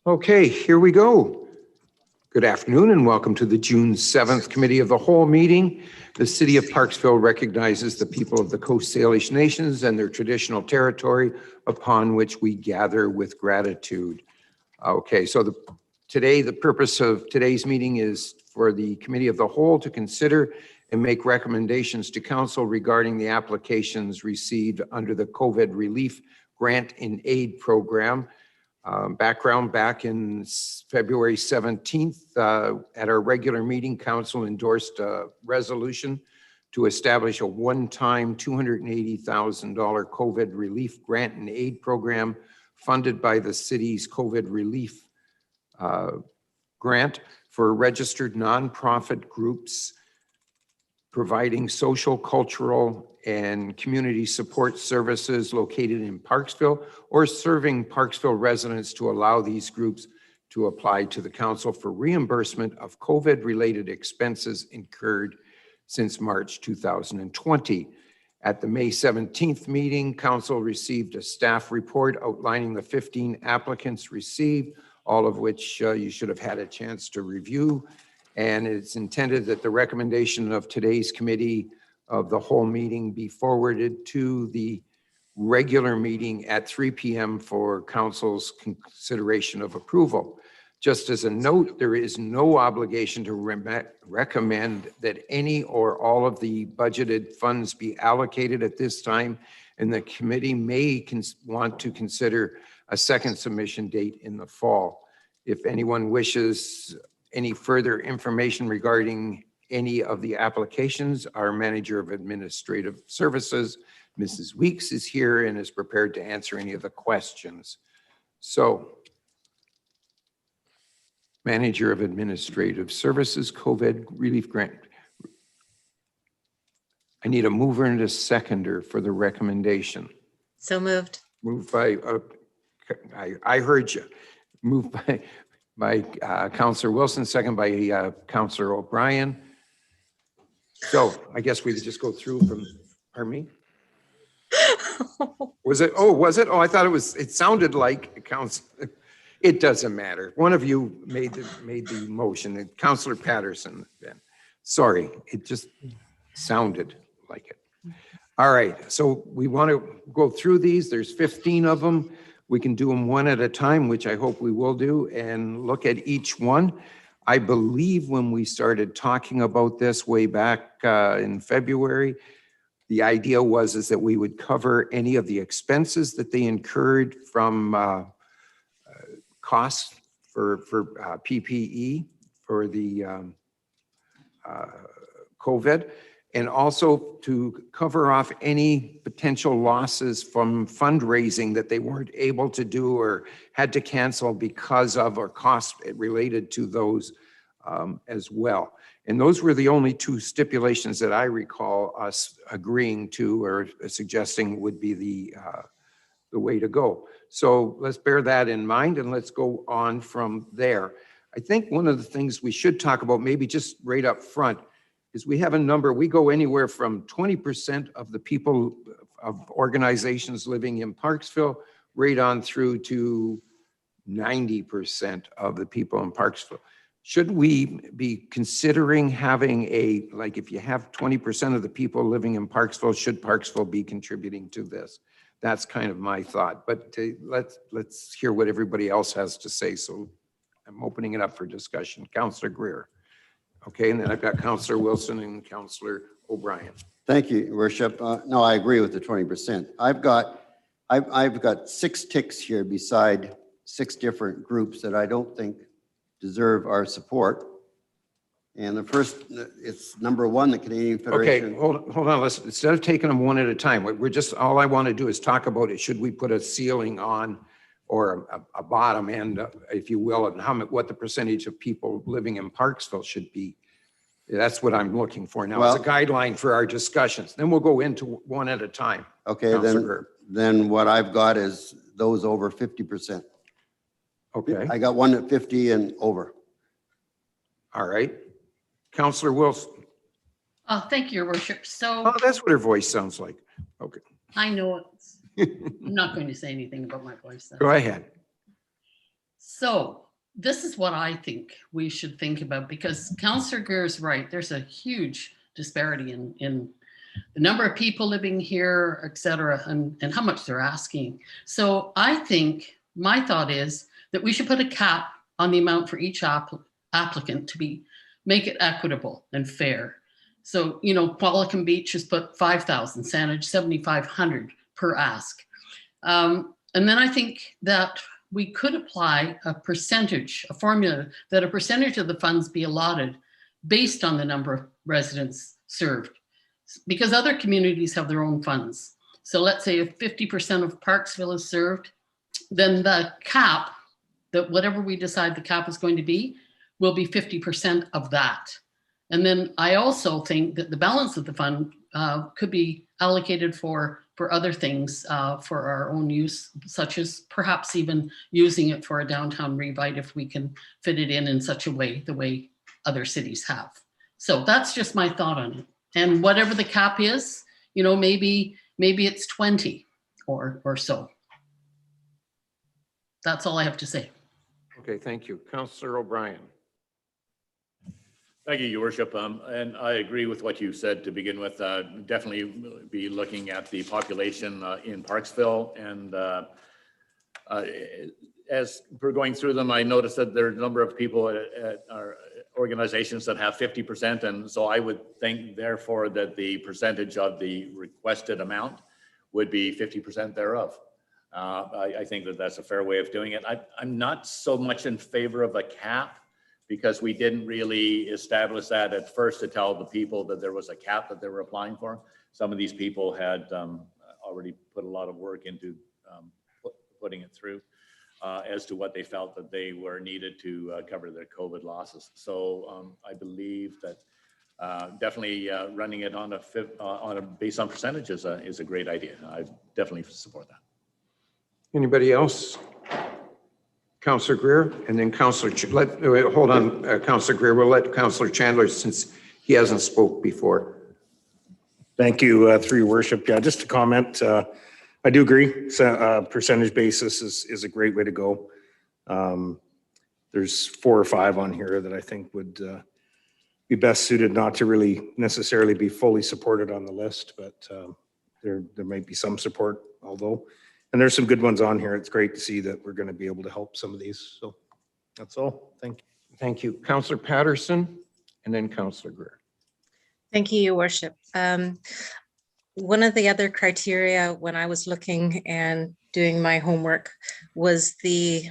Okay, here we go. Good afternoon and welcome to the June 7th Committee of the Whole meeting. The City of Parksville recognizes the people of the Coast Salish Nations and their traditional territory upon which we gather with gratitude. Okay, so the purpose of today's meeting is for the Committee of the Whole to consider and make recommendations to Council regarding the applications received under the COVID Relief Grant and Aid Program. Background: back in February 17th, at our regular meeting, Council endorsed a resolution to establish a one-time $280,000 COVID relief grant and aid program funded by the city's COVID relief grant for registered nonprofit groups providing social, cultural, and community support services located in Parksville or serving Parksville residents, to allow these groups to apply to the council for reimbursement of COVID-related expenses incurred since March 2020. At the May 17th meeting, council received a staff report outlining the 15 applicants received, all of which you should have had a chance to review. And it's intended that the recommendation of today's Committee of the Whole meeting be forwarded to the regular meeting at 3 p.m. for Council's consideration of approval. Just as a note, there is no obligation to recommend that any or all of the budgeted funds be allocated at this time, and the committee may want to consider a second submission date in the fall. If anyone wishes any further information regarding any of the applications, our Manager of Administrative Services, Mrs. Weeks, is here and is prepared to answer any of the questions. So, Manager of Administrative Services, COVID Relief Grant. I need a mover and a seconder for the recommendation. So moved. Moved by, I heard you. Moved by Councillor Wilson, second by Councillor O'Brien. So I guess we just go through from, pardon me? Was it, oh, was it? Oh, I thought it sounded like Councillor. It doesn't matter. One of you made the motion, Councillor Patterson then. Sorry, it just sounded like it. All right, so we want to go through these. There's 15 of them. We can do them one at a time, which I hope we will do, and look at each one. I believe when we started talking about this way back in February, the idea was that we would cover any of the expenses that they incurred from costs for PPE for the COVID, and also to cover off any potential losses from fundraising that they weren't able to do or had to cancel because of, or costs related to those as well. And those were the only two stipulations that I recall us agreeing to or suggesting would be the way to go. So let's bear that in mind and let's go on from there. I think one of the things we should talk about, maybe just right up front, is we have a number. We go anywhere from 20% of the people of organizations living in Parksville right on through to 90% of the people in Parksville. Should we be considering having a, like, if you have 20% of the people living in Parksville, should Parksville be contributing to this? That's kind of my thought, but let's hear what everybody else has to say. So I'm opening it up for discussion. Councillor Greer. Okay, and then I've got Councillor Wilson and Councillor O'Brien. Thank you, Your Worship. No, I agree with the 20%. I've got 6 ticks here beside 6 different groups that I don't think deserve our support. And the first, it's number 1, the Canadian Federation. Okay, hold on. Let's, instead of taking them one at a time, we're just, all I want to do is talk about it. Should we put a ceiling on, or a bottom end, if you will, and what the percentage of people living in Parksville should be? That's what I'm looking for now. Well, it's a guideline for our discussions. Then we'll go into one at a time. Okay, then what I've got is those over 50%. Okay. I got one at 50 and over. All right. Councillor Wilson. Thank you, Your Worship. So oh, that's what her voice sounds like. Okay. I know it's, I'm not going to say anything about my voice. Go ahead. So this is what I think we should think about, because Councillor Greer is right. There's a huge disparity in the number of people living here, et cetera, and how much they're asking. So I think my thought is that we should put a cap on the amount for each applicant to make it equitable and fair. So, you know, Qualicum Beach has put 5,000, Saanich 7,500 per ask. And then I think that we could apply a percentage, a formula that a percentage of the funds be allotted based on the number of residents served, because other communities have their own funds. So let's say if 50% of Parksville is served, then the cap, that whatever we decide the cap is going to be, will be 50% of that. And then I also think that the balance of the fund could be allocated for other things for our own use, such as perhaps even using it for a downtown revite if we can fit it in such a way, the way other cities have. So that's just my thought on it. And whatever the cap is, you know, maybe it's 20 or so. That's all I have to say. Okay, thank you. Councillor O'Brien. Thank you, Your Worship. And I agree with what you said to begin with. Definitely be looking at the population in Parksville. And as we're going through them, I noticed that there are a number of people at our organizations that have 50%. And so I would think, therefore, that the percentage of the requested amount would be 50% thereof. I think that that's a fair way of doing it. I'm not so much in favor of a cap, because we didn't really establish that at first to tell the people that there was a cap that they were applying for. Some of these people had already put a lot of work into putting it through as to what they felt that they were needed to cover their COVID losses. So I believe that definitely running it on a based on percentage is a great idea. I definitely support that. Anybody else? Councillor Greer, and then Councillor, hold on, Councillor Greer, we'll let Councillor Chandler, since he hasn't spoke before. Thank you, through your worship. Yeah, just to comment, I do agree. Percentage basis is a great way to go. There's 4 or 5 on here that I think would be best suited not to really necessarily be fully supported on the list, but there might be some support, although. And there's some good ones on here. It's great to see that we're going to be able to help some of these. So that's all. Thank you. Thank you. Councillor Patterson, and then Councillor Greer. Thank you, Your Worship. One of the other criteria when I was looking and doing my homework was the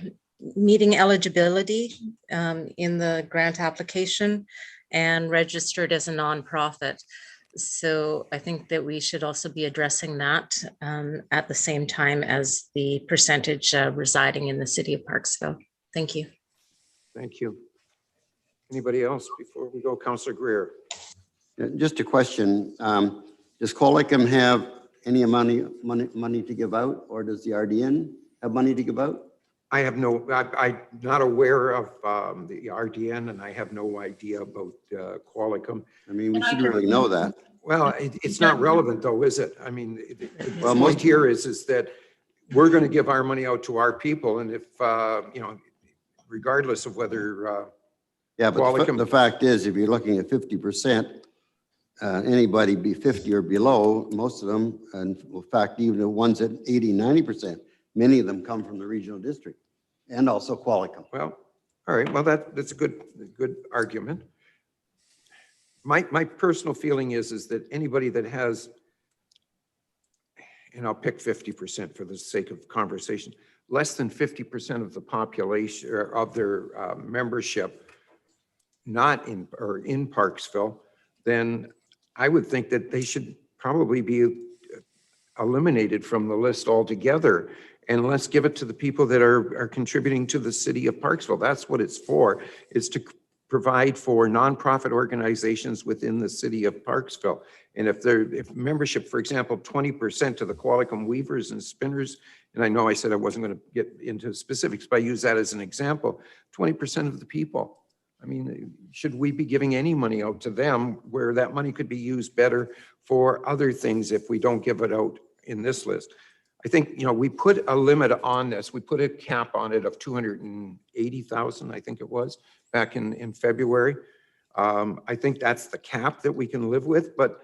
meeting eligibility in the grant application and registered as a nonprofit. So I think that we should also be addressing that at the same time as the percentage residing in the city of Parksville. Thank you. Thank you. Anybody else before we go? Councillor Greer. Just a question. Does Qualicum have any money to give out, or does the RDN have money to give out? I have no, I'm not aware of the RDN, and I have no idea about Qualicum. I mean, we should really know that. Well, it's not relevant though, is it? I mean, the most point here is that we're going to give our money out to our people, and if, you know, regardless of whether yeah, but Qualicum, the fact is, if you're looking at 50%, anybody be 50 or below, most of them, and in fact, even the ones at 80, 90%, many of them come from the regional district and also Qualicum. well, all right, well, that's a good argument. My personal feeling is that anybody that has, and I'll pick 50% for the sake of conversation, less than 50% of the population or of their membership not in Parksville, then I would think that they should probably be eliminated from the list altogether. And let's give it to the people that are contributing to the city of Parksville. That's what it's for, is to provide for nonprofit organizations within the city of Parksville. And if membership, for example, 20% to the Qualicum Weavers and Spinners, and I know I said I wasn't going to get into specifics, but I use that as an example, 20% of the people. I mean, should we be giving any money out to them where that money could be used better for other things if we don't give it out in this list? I think, we put a limit on this. We put a cap on it of 280,000, I think it was, back in February. I think that's the cap that we can live with, but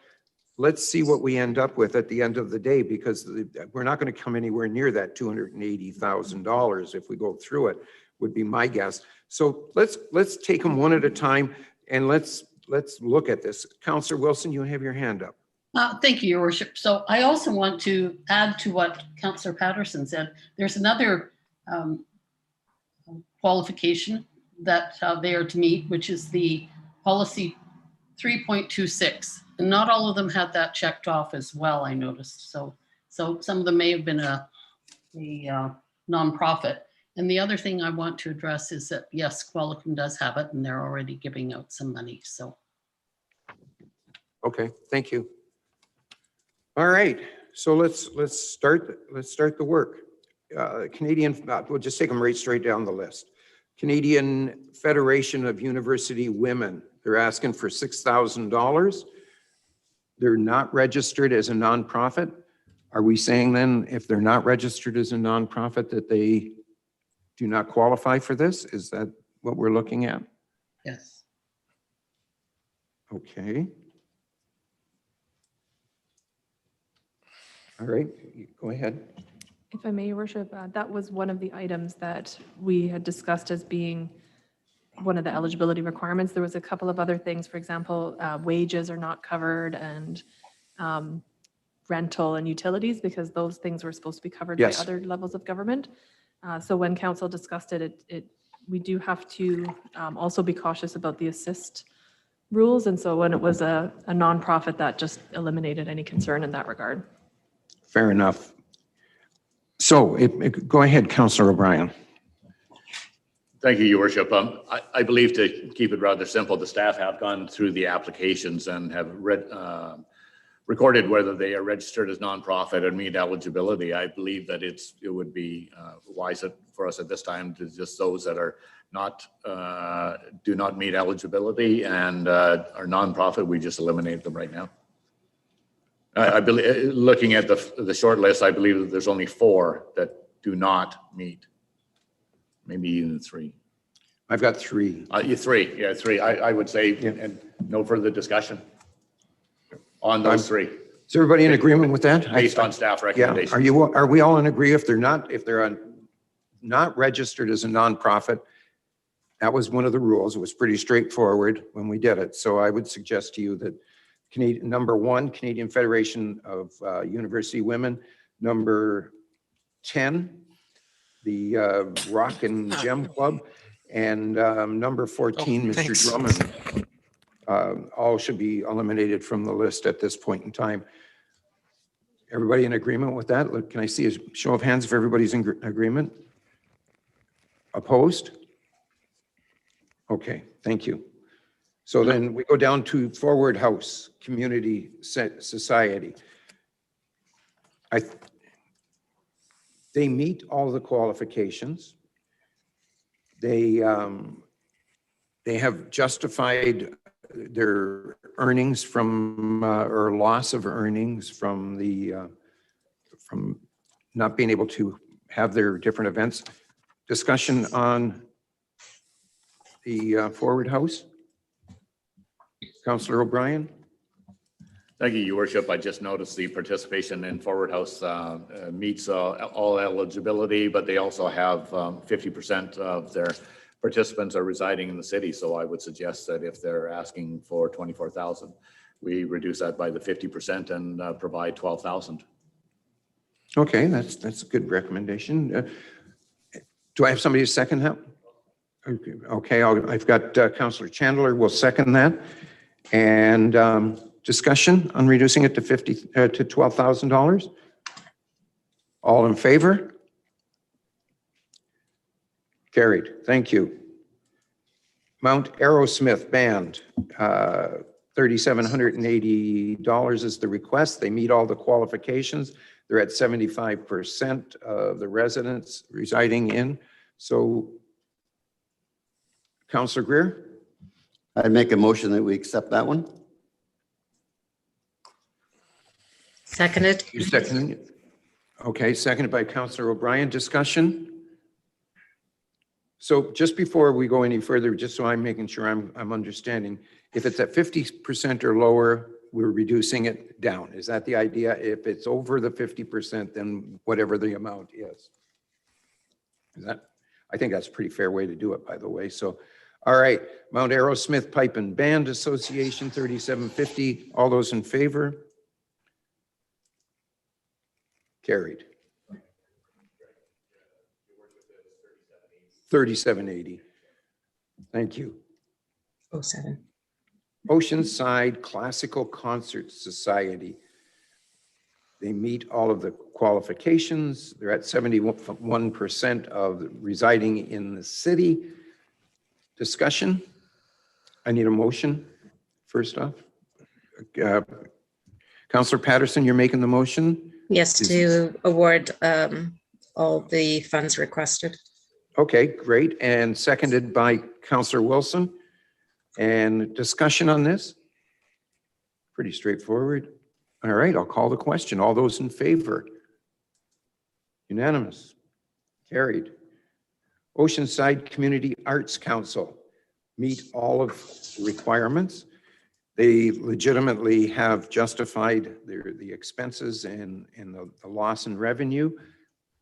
let's see what we end up with at the end of the day, because we're not going to come anywhere near that $280,000 if we go through it, would be my guess. So let's take them one at a time, and let's look at this. Councillor Wilson, you have your hand up. Thank you, Your Worship. So I also want to add to what Councillor Patterson said. There's another qualification that they are to meet, which is the policy 3.26. And not all of them had that checked off as well, I noticed. So some of them may have been a nonprofit. And the other thing I want to address is that, yes, Qualicum does have it, and they're already giving out some money. So. Okay, thank you. All right, so let's start the work. Canadian, we'll just take them right straight down the list. Canadian Federation of University Women, they're asking for $6,000. They're not registered as a nonprofit. Are we saying then, if they're not registered as a nonprofit, that they do not qualify for this? Is that what we're looking at? Yes. Okay. All right, go ahead. If I may, Your Worship, that was one of the items that we had discussed as being one of the eligibility requirements. There was a couple of other things, for example, wages are not covered, and rental and utilities, because those things were supposed to be covered by Yes. other levels of government. So when council discussed it, we do have to also be cautious about the assist rules. And so when it was a nonprofit, that just eliminated any concern in that regard. Fair enough. So go ahead, Councillor O'Brien. Thank you, Your Worship. I believe, to keep it rather simple, the staff have gone through the applications and have recorded whether they are registered as nonprofit and meet eligibility. I believe that it would be wise for us at this time to just those that are not, do not meet eligibility and are nonprofit, we just eliminate them right now. I believe, looking at the short list, I believe that there's only 4 that do not meet. Maybe even 3. I've got 3. 3, yeah, 3. I would say, Yeah. and no further discussion on those 3, Is everybody in agreement with that? based on staff Yeah, recommendations. are we all in agree if they're not registered as a nonprofit? That was one of the rules. It was pretty straightforward when we did it. So I would suggest to you that number 1, Canadian Federation of University Women. Number 10, the Rock and Gem Club. And number 14, Mr. thanks. Drummond. All should be eliminated from the list at this point in time. Everybody in agreement with that? Look, can I see a show of hands if everybody's in agreement? Opposed? Okay, thank you. So then we go down to Forward House Community Society. They meet all the qualifications. They have justified their earnings from or loss of earnings from from not being able to have their different events. Discussion on the Forward House. Councillor O'Brien. Thank you, Your Worship. I just noticed the participation in Forward House meets all eligibility, but they also have 50% of their participants are residing in the city. So I would suggest that if they're asking for 24,000, we reduce that by the 50% and provide 12,000. Okay, that's a good recommendation. Do I have somebody to second that? Okay, I've got Councillor Chandler will second that. And discussion on reducing it to $12,000. All in favor? Carried. Thank you. Mount Aerosmith Band, $3,780 is the request. They meet all the qualifications. They're at 75% of the residents residing in. So, Councillor Greer? I'd make a motion that we accept that one. Seconded. You seconding it? Okay, seconded by Councillor O'Brien. Discussion? So just before we go any further, just so I'm making sure I'm understanding, if it's at 50% or lower, we're reducing it down. Is that the idea? If it's over the 50%, then whatever the amount is. Is that, I think that's a pretty fair way to do it, by the way. So, all right, Mount Arrowsmith Pipe and Band Association, 3750. All those in favor? Carried. 3780. Thank you. 07. Oceanside Classical Concert Society. They meet all of the qualifications. They're at 71% of residing in the city. Discussion? I need a motion, first off. Councillor Patterson, you're making the motion? Yes, to award all the funds requested. Okay, great. And seconded by Councillor Wilson. And discussion on this? Pretty straightforward. All right, I'll call the question. All those in favor? Unanimous. Carried. Oceanside Community Arts Council. Meet all of the requirements. They legitimately have justified the expenses and the loss in revenue.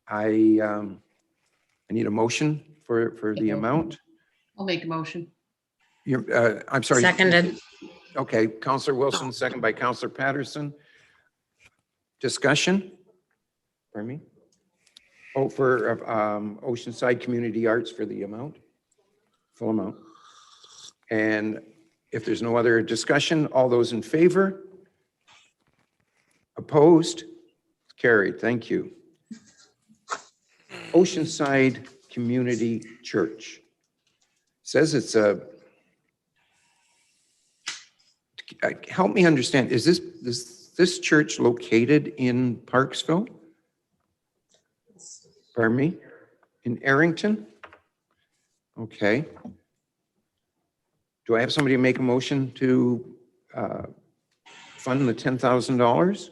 I need a motion for the amount. I'll make a motion. I'm sorry. Seconded. Okay, Councillor Wilson, second by Councillor Patterson. Discussion? Pardon me? Oh, for Oceanside Community Arts for the amount, full amount. And if there's no other discussion, all those in favor? Opposed? Carried, thank you. Oceanside Community Church. Says it's a, help me understand, is this church located in Parksville? Pardon me? In Arrington? Okay. Do I have somebody make a motion to fund the $10,000?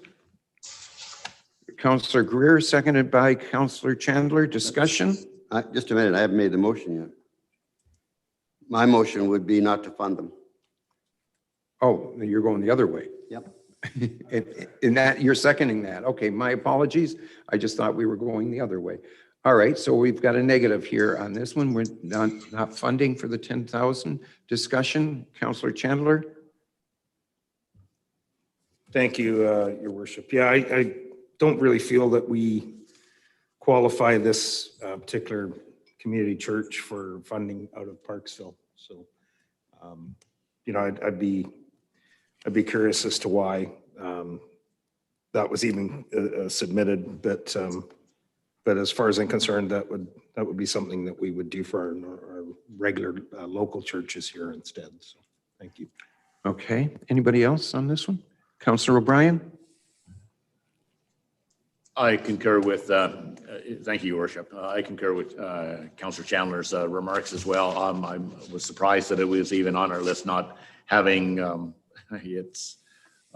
Councillor Greer, seconded by Councillor Chandler. Discussion? Just a minute, I haven't made the motion yet. My motion would be not to fund them. Oh, you're going the other way. Yep. In that, you're seconding that. Okay, my apologies. I just thought we were going the other way. All right, so we've got a negative here on this one. We're not funding for the 10,000. Discussion, Councillor Chandler. Thank you, Your Worship. Yeah, I don't really feel that we qualify this particular community church for funding out of Parksville. So, you know, I'd be curious as to why that was even submitted. But as far as I'm concerned, that would be something that we would do for our regular local churches here instead. So, thank you. Okay, anybody else on this one? Councillor O'Brien? I concur with, thank you, Your Worship. I concur with Councillor Chandler's remarks as well. I was surprised that it was even on our list, not having its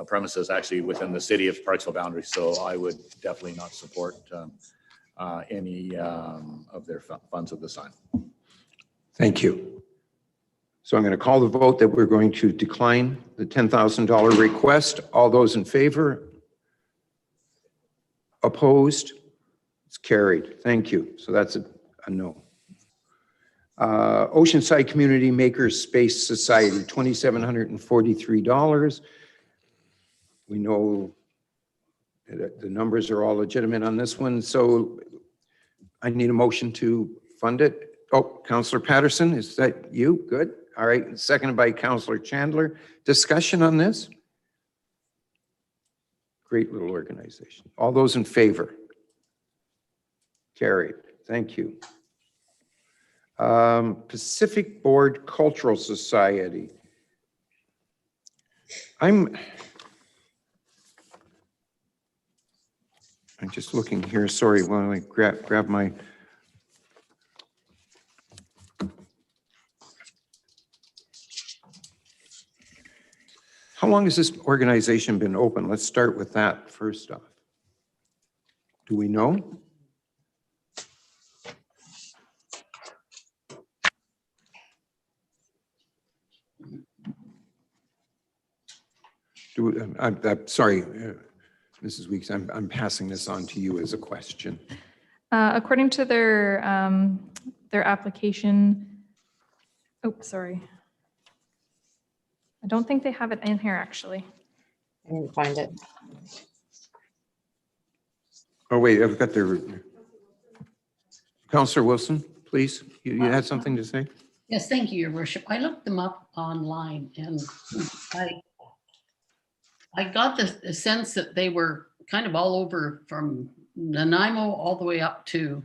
premises actually within the city of Parksville boundaries. So I would definitely not support any of their funds at this time. Thank you. So I'm going to call the vote that we're going to decline the $10,000 request. All those in favor? Opposed? It's carried. Thank you. So that's a no. Oceanside Community Makers Space Society, $2,743. We know that the numbers are all legitimate on this one. So I need a motion to fund it. Oh, Councillor Patterson, is that you? Good. All right. Seconded by Councillor Chandler. Discussion on this? Great little organization. All those in favor? Carried. Thank you. Pacific Board Cultural Society. I'm just looking here. Sorry, while I grab my. How long has this organization been open? Let's start with that first off. Do we know? I'm sorry, Mrs. Weeks, I'm passing this on to you as a question. According to their application, oh, sorry. I don't think they have it in here, actually. I didn't find it. Oh, wait, I've got their, Councillor Wilson, please, you had something to say? Yes, thank you, Your Worship. I looked them up online and I got the sense that they were kind of all over from Nanaimo all the way up to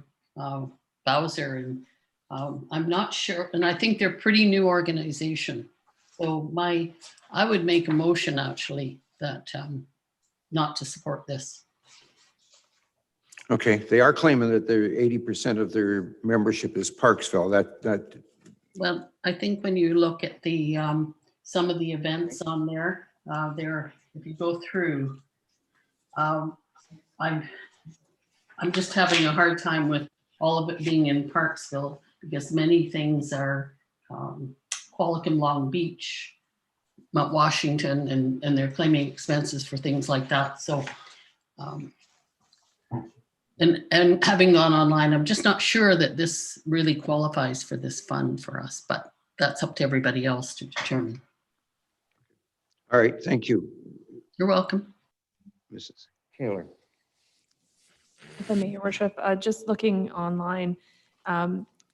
Bowser. And I'm not sure, and I think they're a pretty new organization. So I would make a motion actually that not to support this. Okay, they are claiming that they're 80% of their membership is Parksville. That Well, I think when you look at the some of the events on there, if you go through, I'm just having a hard time with all of it being in Parksville because many things are Qualicum, Long Beach, Mount Washington, and they're claiming expenses for things like that. So, and having gone online, I'm just not sure that this really qualifies for this fund for us, but that's up to everybody else to determine. all right, thank you, You're welcome. Mrs. Taylor. If I may, Your Worship, just looking online,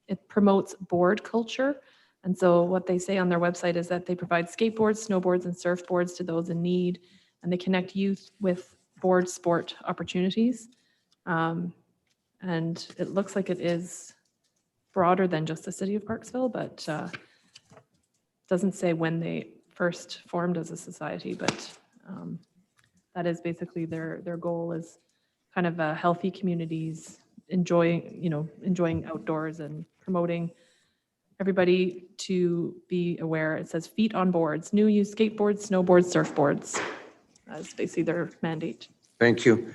it promotes board culture. And so what they say on their website is that they provide skateboards, snowboards, and surfboards to those in need, and they connect youth with board sport opportunities. And it looks like it is broader than just the city of Parksville, but doesn't say when they first formed as a society, but that is basically their goal is kind of a healthy communities, enjoying outdoors and promoting everybody to be aware. It says feet on boards, new use skateboards, snowboards, surfboards. That's basically their mandate. Thank you.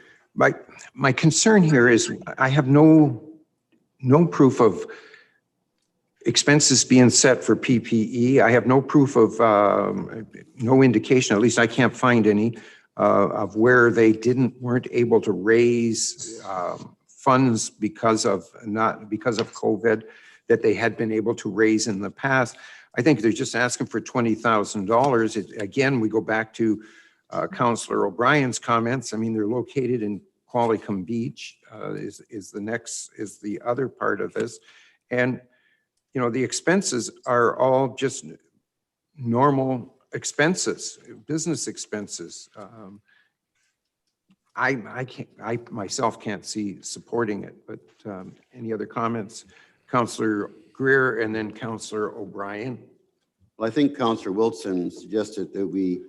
My concern here is I have no proof of expenses being set for PPE. I have no proof of, no indication, at least I can't find any, of where they weren't able to raise funds because of COVID that they had been able to raise in the past. I think they're just asking for $20,000. Again, we go back to Councillor O'Brien's comments. I mean, they're located in Qualicum Beach is the other part of this. And, the expenses are all just normal expenses, business expenses. I myself can't see supporting it, but any other comments? Councillor Greer and then Councillor O'Brien. Well, I think Councillor Wilson suggested that we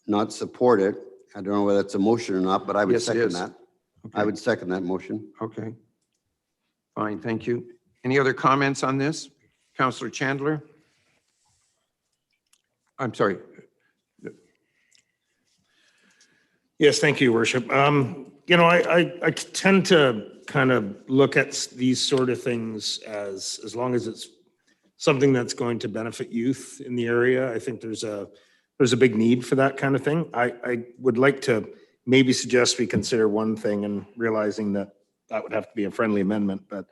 not support it. I don't know whether that's a motion or not, but I would Yes, it second is. that. Okay. I would second that motion. Okay. Fine, thank you. Any other comments on this? Councillor Chandler? I'm sorry. Yes, thank you, Worship. I tend to kind of look at these sort of things as long as it's something that's going to benefit youth in the area. I think there's a big need for that kind of thing. I would like to maybe suggest we consider one thing, and realizing that would have to be a friendly amendment, but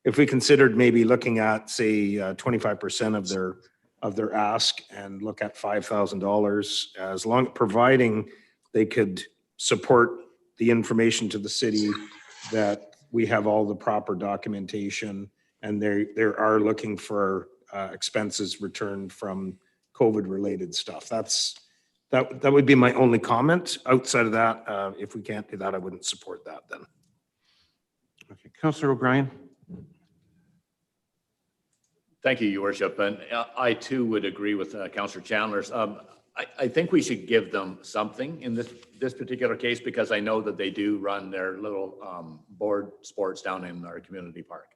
if we considered maybe looking at, say, 25% of their ask and look at $5,000, providing they could support the information to the city that we have all the proper documentation, and they are looking for expenses returned from COVID-related stuff. That would be my only comment. Outside of that, if we can't do that, I wouldn't support that then. Okay, Councillor O'Brien. Thank you, Your Worship. And I too would agree with Councillor Chandler's. I think we should give them something in this particular case, because I know that they do run their little board sports down in our community park.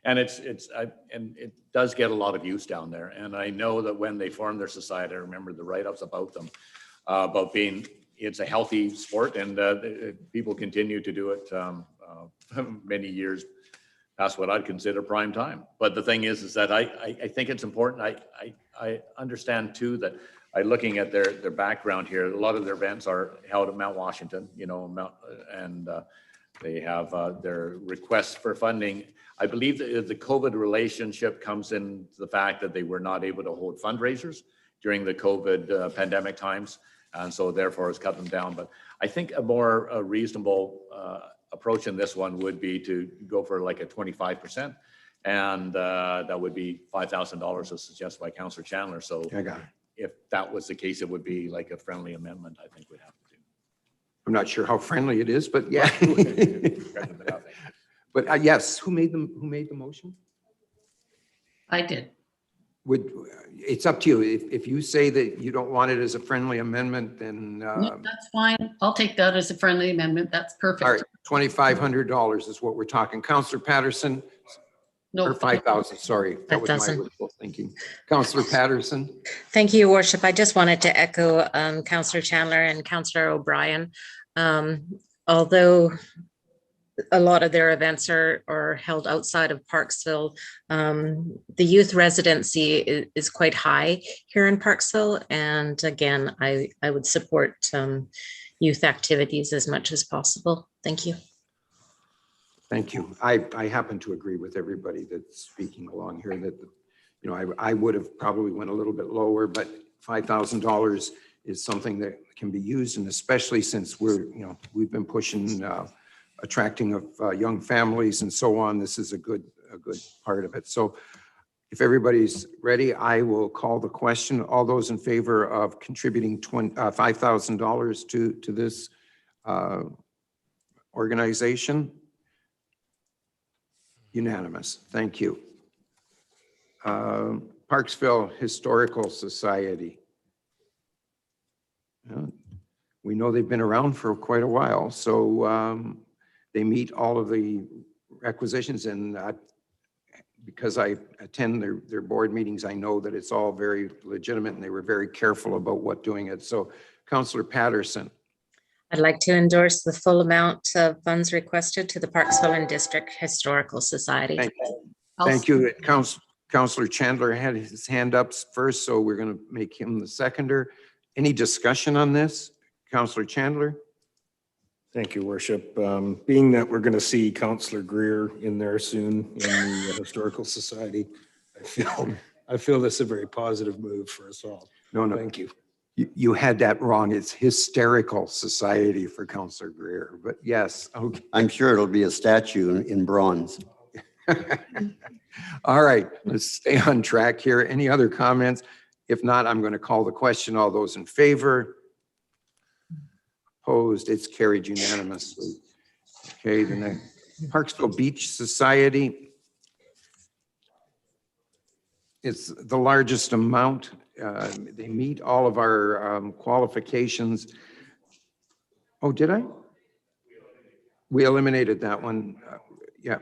And it does get a lot of use down there. And I know that when they formed their society, I remember the write-ups about them, about it's a healthy sport, and people continue to do it many years past what I'd consider prime time. But the thing is that I think it's important. I understand too that looking at their background here, a lot of their events are held at Mount Washington, and they have their requests for funding. I believe that the COVID relationship comes in the fact that they were not able to hold fundraisers during the COVID pandemic times. And so therefore it's cut them down. But I think a more reasonable approach in this one would be to go for like a 25%. And that would be $5,000 as suggested by Councillor Chandler. So I got it. if that was the case, it would be like a friendly amendment, I think we'd have to do. I'm not sure how friendly it is, but yeah. But yes, who made the motion? I did. It's up to you. If you say that you don't want it as a friendly amendment, then, No, that's fine. I'll take that as a friendly amendment. That's perfect. all right, $2,500 is what we're talking. Councillor Patterson, No, or 5,000, sorry. That was my 5,000. wishful thinking. Councillor Patterson, Thank you, Your Worship. I just wanted to echo Councillor Chandler and Councillor O'Brien. Although a lot of their events are held outside of Parksville, the youth residency is quite high here in Parksville. And again, I would support youth activities as much as possible. Thank you. thank you. I happen to agree with everybody that's speaking along here that, I would have probably went a little bit lower, but $5,000 is something that can be used. And especially since we've been pushing attracting of young families and so on. This is a good part of it. So if everybody's ready, I will call the question. All those in favor of contributing $5,000 to this organization? Unanimous. Thank you. Parksville Historical Society. We know they've been around for quite a while, so they meet all of the requisitions, and because I attend their board meetings, I know that it's all very legitimate and they were very careful about doing it. So Councillor Patterson. I'd like to endorse the full amount of funds requested to the Parksville and District Historical Society. Thank you. Councillor Chandler had his hand up first, so we're going to make him the seconder. Any discussion on this? Councillor Chandler? Thank you, Worship. Being that we're going to see Councillor Greer in there soon in the Historical Society, I feel this is a very positive move for us all. No. Thank you. You had that wrong. It's Hysterical Society for Councillor Greer, but yes. Okay. I'm sure it'll be a statue in bronze. All right, let's stay on track here. Any other comments? If not, I'm going to call the question. All those in favor? Opposed? It's carried unanimously. Okay, the next, Parksville Beach Society. It's the largest amount. They meet all of our qualifications. Oh, did I? We eliminated that one. Yeah.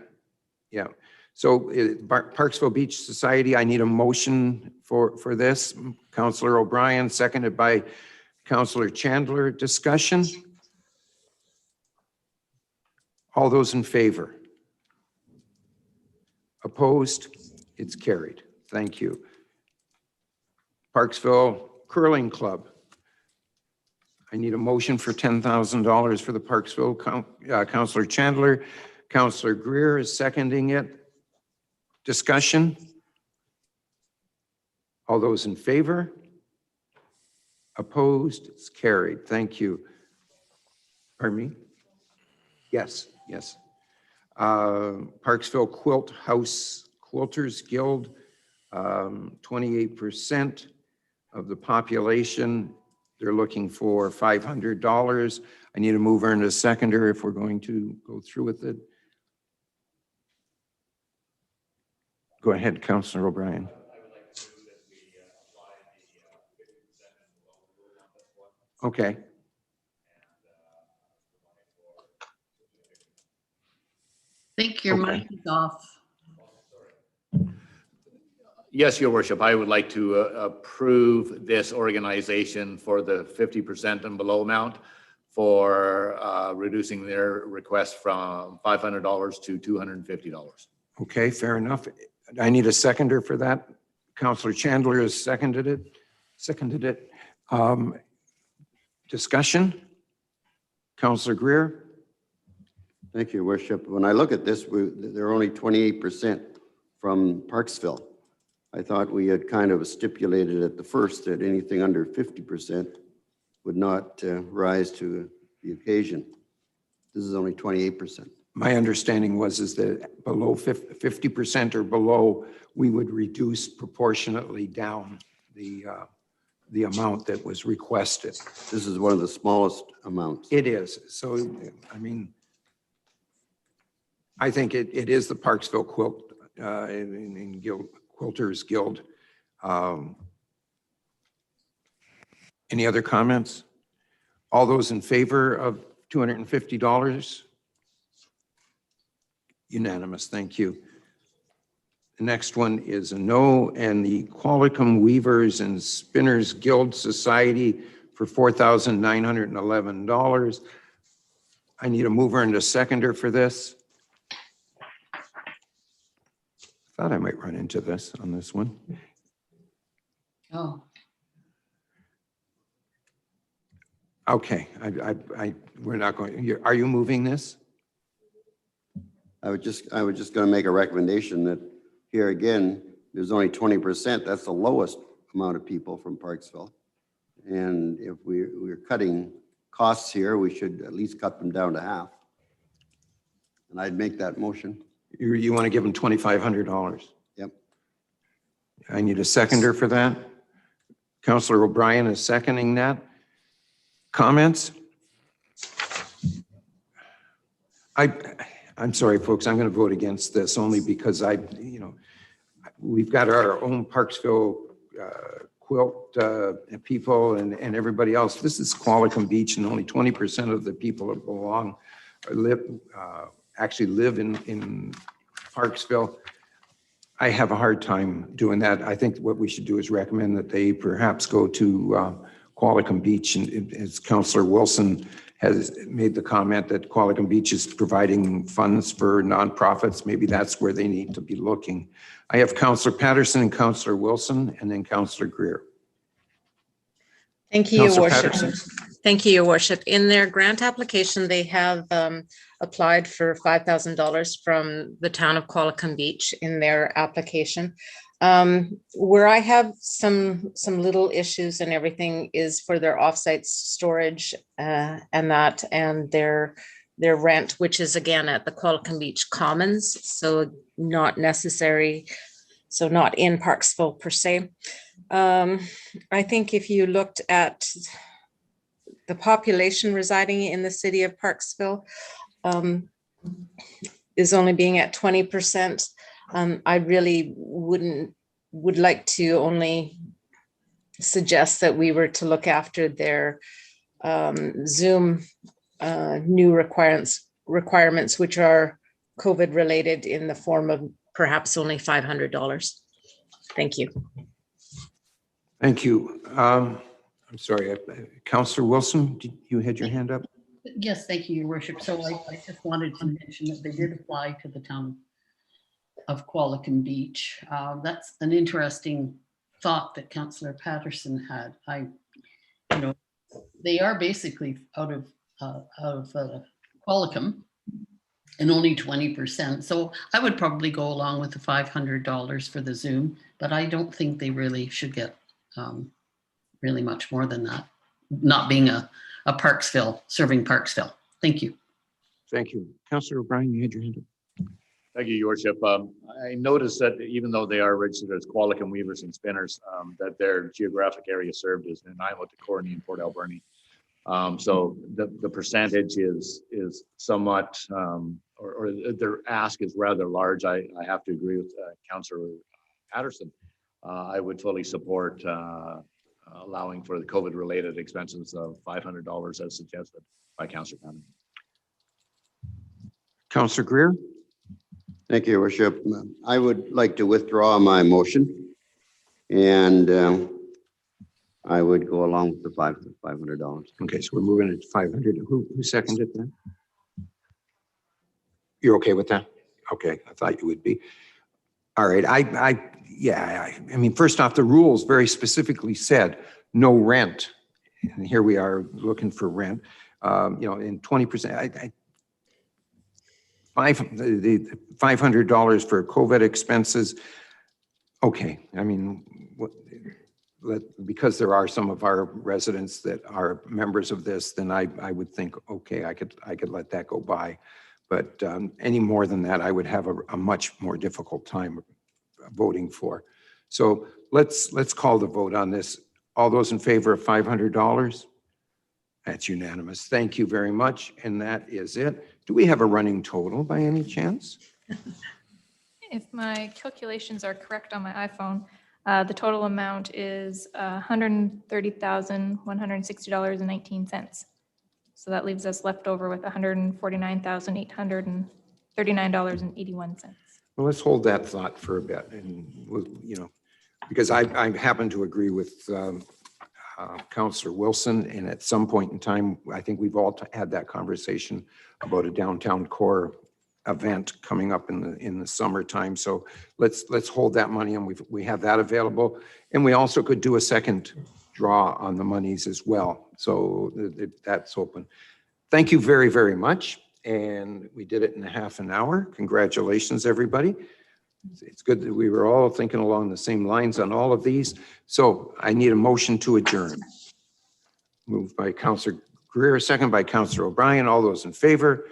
So Parksville Beach Society, I need a motion for this. Councillor O'Brien, seconded by Councillor Chandler. Discussion? All those in favor? Opposed? It's carried. Thank you. Parksville Curling Club. I need a motion for $10,000 for the Parksville. Councillor Chandler. Councillor Greer is seconding it. Discussion? All those in favor? Opposed? It's carried. Thank you. Pardon me? Yes. Parksville Quilt House Quilters Guild, 28% of the population. They're looking for $500. I need a mover and a seconder if we're going to go through with it. Go ahead, Councillor O'Brien. Okay. I think your mic is off. Yes, Your Worship, I would like to approve this organization for the 50% and below amount for reducing their request from $500 to $250. Okay, fair enough. I need a seconder for that. Councillor Chandler has seconded it. Discussion? Councillor Greer? Thank you, Your Worship. When I look at this, they're only 28% from Parksville. I thought we had kind of stipulated at the first that anything under 50% would not rise to the occasion. This is only 28%. My understanding is that below 50% or below, we would reduce proportionately down the amount that was requested. This is one of the smallest amounts. It is. So, I mean, I think it is the Parksville Quilt in Quilters Guild. Any other comments? All those in favor of $250? Unanimous, thank you. The next one is a no, and the Qualicum Weavers and Spinners Guild Society for $4,911. I need a mover and a seconder for this. Thought I might run into this on this one. Oh, Okay, we're not going, are you moving this? I was just going to make a recommendation that here again, there's only 20%. That's the lowest amount of people from Parksville. And if we're cutting costs here, we should at least cut them down to half. And I'd make that motion. You want to give them $2,500? Yep. I need a seconder for that. Councillor O'Brien is seconding that. Comments? I'm sorry, folks, I'm going to vote against this only because we've got our own Parksville quilt people and everybody else. This is Qualicum Beach, and only 20% of the people that belong or actually live in Parksville. I have a hard time doing that. I think what we should do is recommend that they perhaps go to Qualicum Beach, and as Councillor Wilson has made the comment that Qualicum Beach is providing funds for nonprofits. Maybe that's where they need to be looking. I have Councillor Patterson and Councillor Wilson, and then Councillor Greer. Thank you, Your Councillor Worship. Patterson? Thank you, Your Worship. In their grant application, they have applied for $5,000 from the town of Qualicum Beach in their application. Where I have some little issues and everything is for their offsite storage and their rent, which is again at the Qualicum Beach Commons, so not necessary, so not in Parksville per se. I think if you looked at the population residing in the city of Parksville is only being at 20%. I really would like to only suggest that we were to look after their Zoom new requirements, which are COVID related in the form of perhaps only $500. Thank you. Thank you. I'm sorry, Councillor Wilson, did you had your hand up? yes, thank you, Your Worship. So I just wanted to mention that they did apply to the town of Qualicum Beach. That's an interesting thought that Councillor Patterson had. They are basically out of Qualicum and only 20%. So I would probably go along with the $500 for the Zoom, but I don't think they really should get really much more than that, not being a Parksville, serving Parksville. Thank you. Thank you. Councillor O'Brien, you had your hand up. Thank you, Your Worship. I noticed that even though they are registered as Qualicum Weavers and Spinners, that their geographic area served is Nanaimo, Correspondence, and Port Alberni. So the percentage is somewhat, or their ask is rather large. I have to agree with Councillor Patterson. I would fully support allowing for the COVID-related expenses of $500 as suggested by Councillor Patterson. Councillor Greer? Thank you, Your Worship. I would like to withdraw my motion. And I would go along with the $500. Okay, so we're moving it to 500. Who seconded that? You're okay with that? Okay, I thought you would be. All right, I mean, first off, the rules very specifically said no rent. And here we are looking for rent, in 20%. The $500 for COVID expenses. Okay, I mean, because there are some of our residents that are members of this, then I would think, okay, I could let that go by. But any more than that, I would have a much more difficult time voting for. So let's call the vote on this. All those in favor of $500? That's unanimous. Thank you very much. And that is it. Do we have a running total by any chance? If my calculations are correct on my iPhone, the total amount is $130,160.19. So that leaves us left over with $149,839.81. Well, let's hold that thought for a bit, and we'll, because I happen to agree with Councillor Wilson, and at some point in time, I think we've all had that conversation about a downtown core event coming up in the summertime. So let's hold that money, and we have that available, and we also could do a second draw on the monies as well. So that's open. Thank you very, very much. And we did it in a half an hour. Congratulations, everybody. It's good that we were all thinking along the same lines on all of these. So I need a motion to adjourn. Moved by Councillor Greer, second by Councillor O'Brien. All those in favor?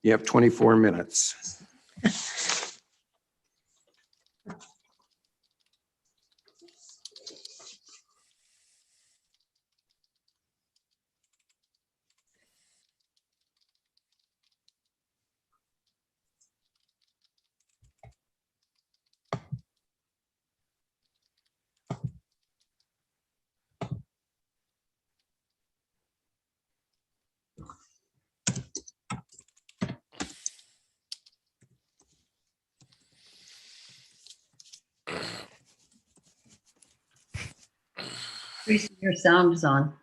You have 24 minutes. Your sound is on.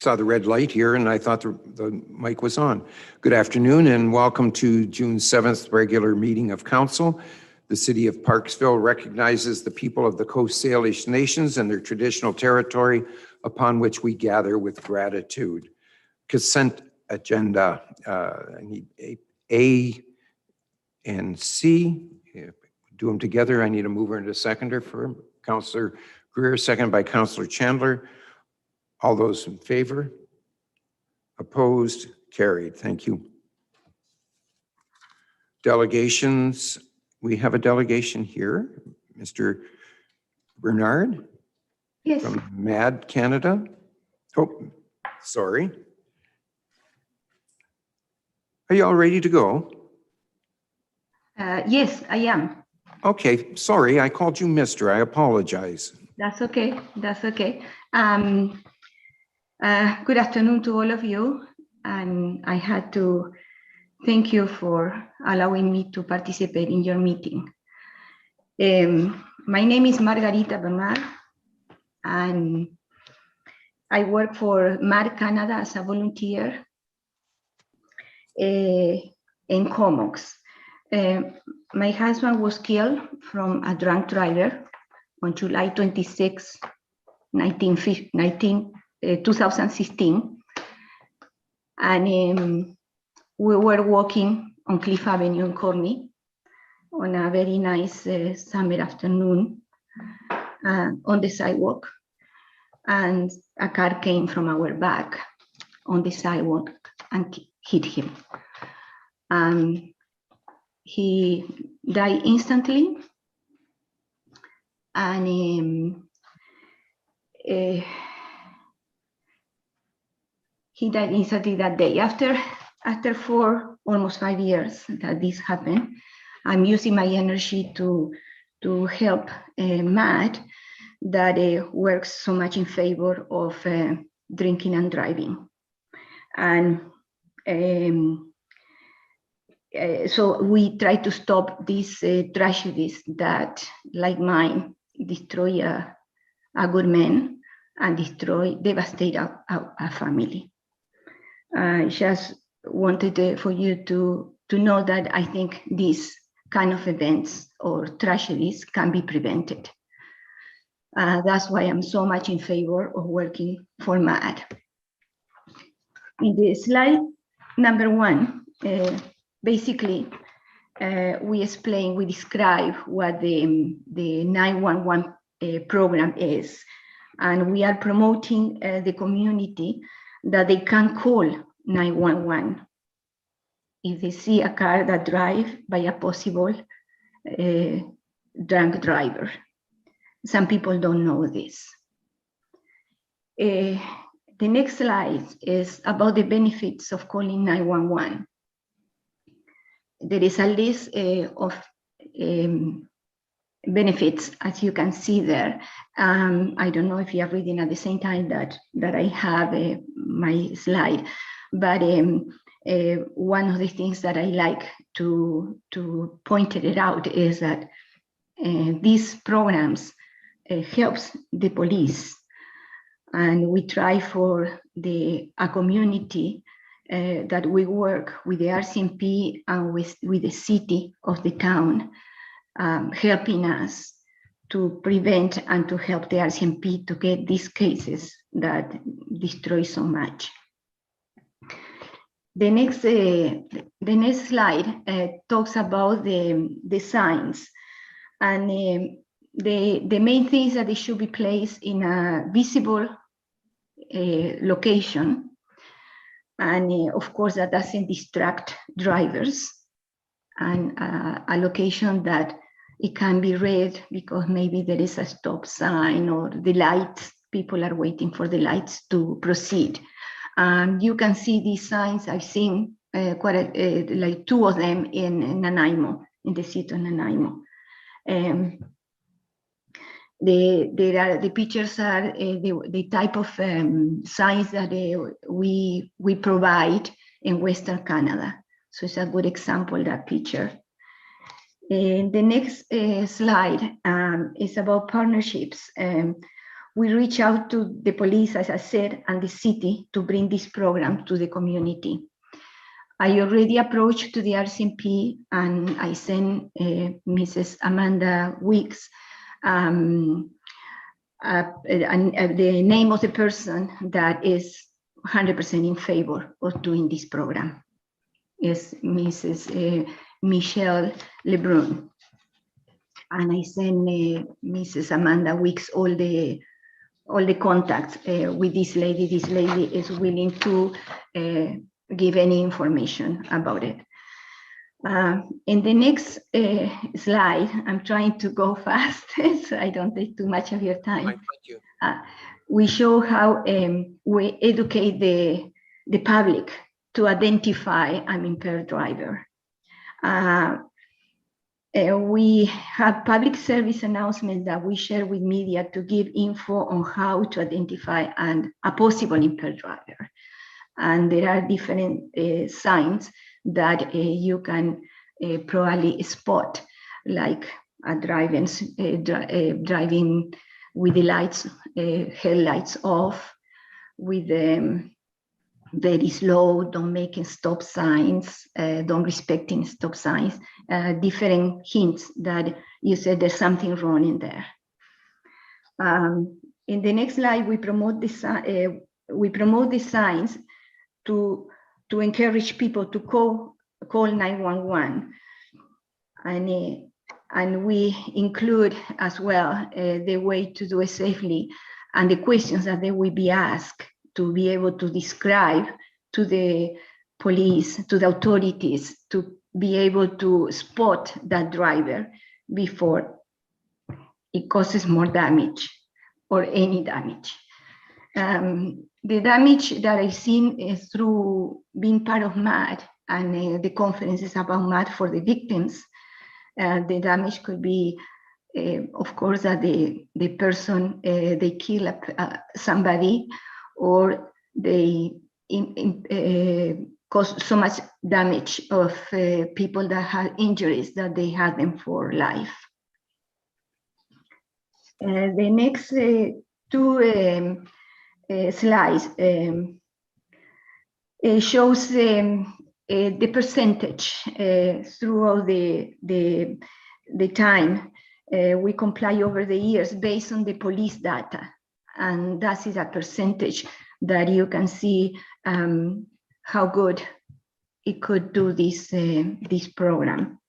saw the red light here and I thought the mic was on. Good afternoon and welcome to June 7th regular meeting of council. The city of Parksville recognizes the people of the Coast Salish nations and their traditional territory upon which we gather with gratitude. Consent agenda, I need A and C. Do them together. I need a mover and a seconder for Councillor Greer, second by Councillor Chandler. All those in favor? Opposed? Carried. Thank you. Delegations. We have a delegation here. Mr. Bernard? Yes. From MAD Canada. Oh, sorry. Are you all ready to go? Yes, I am. Okay, sorry, I called you Mr. I apologize. That's okay. That's okay. Good afternoon to all of you. And I had to thank you for allowing me to participate in your meeting. My name is Margarita Bernard, and I work for MAD Canada as a volunteer in Comox. My husband was killed from a drunk driver on July 26, 2016. And we were walking on Cliff Avenue in Corny on a very nice summer afternoon on the sidewalk. And a car came from our back on the sidewalk and hit him. He died instantly, and he died instantly that day. After almost 5 years that this happened, I'm using my energy to help MAD that works so much in favor of drinking and driving. And so we try to stop these tragedies that, like mine, destroy a good man and devastate a family. I just wanted for you to know that I think these kind of events or tragedies can be prevented. That's why I'm so much in favor of working for MAD. In the slide number 1, basically, we describe what the 911 program is, and we are promoting the community that they can call 911 if they see a car that drives by a possible drunk driver. Some people don't know this. The next slide is about the benefits of calling 911. There is a list of benefits, as you can see there. I don't know if you are reading at the same time that I have my slide, but one of the things that I like to point it out is that these programs helps the police, and we try for a community that we work with the RCMP and with the city of the town, helping us to prevent and to help the RCMP to get these cases that destroy so much. The next slide talks about the signs, and the main things that they should be placed in a visible location, and of course that doesn't distract drivers, and a location that it can be read because maybe there is a stop sign or the lights, people are waiting for the lights to proceed. You can see these signs. I've seen like 2 of them in Nanaimo, in the city of Nanaimo. The pictures are the type of signs that we provide in Western Canada. So it's a good example, that picture. The next slide is about partnerships. we reach out to the police, as I said, and the city to bring this program to the community. I already approached to the RCMP and I sent Mrs. Amanda Weeks the name of the person that is 100% in favor of doing this program. Is Mrs. Michelle Lebrun. And I sent Mrs. Amanda Weeks all the contacts with this lady. This lady is willing to give any information about it. In the next slide, I'm trying to go fast so I don't take too much of your time. Thank you. We show how we educate the public to identify an impaired driver. We have public service announcements that we share with media to give info on how to identify a possible impaired driver. And there are different signs that you can probably spot, like driving with the lights, headlights off, with very slow, don't making stop signs, don't respecting stop signs, different hints that you said there's something wrong in there. In the next slide, we promote the signs to encourage people to call 911. And we include as well the way to do it safely and the questions that they will be asked to be able to describe to the police, to the authorities, to be able to spot that driver before it causes more damage or any damage. The damage that I've seen is through being part of MAD and the conferences about MAD for the victims. The damage could be, of course, that the person, they kill somebody, or they cause so much damage of people that have injuries that they have them for life. The next two slides shows the percentage throughout the time we comply over the years based on the police data. And that is a percentage that you can see how good it could do this program.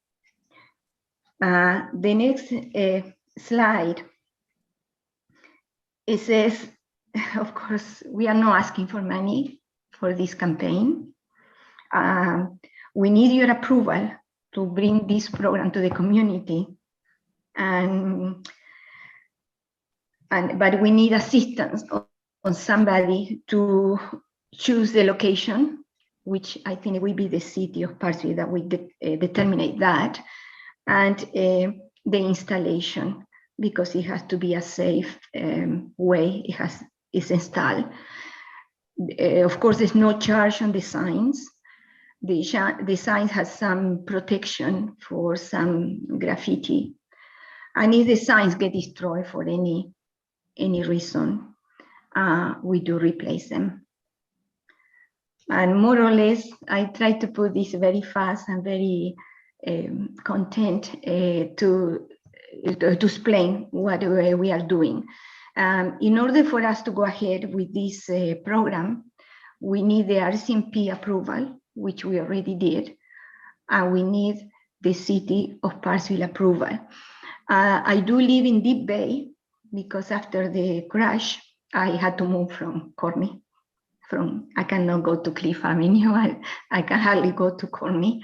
The next slide, it says, of course, we are not asking for money for this campaign. We need your approval to bring this program to the community. But we need assistance on somebody to choose the location, which I think will be the city of Parksville that will determine that, and the installation, because it has to be a safe way it's installed. Of course, there's no charge on the signs. The signs has some protection for some graffiti. And if the signs get destroyed for any reason, we do replace them. And more or less, I try to put this very fast and very content to explain what we are doing. In order for us to go ahead with this program, we need the RCMP approval, which we already did, and we need the city of Parksville approval. I do live in Deep Bay because after the crash, I had to move from Corny. I cannot go to Cliff Avenue. I can hardly go to Corny.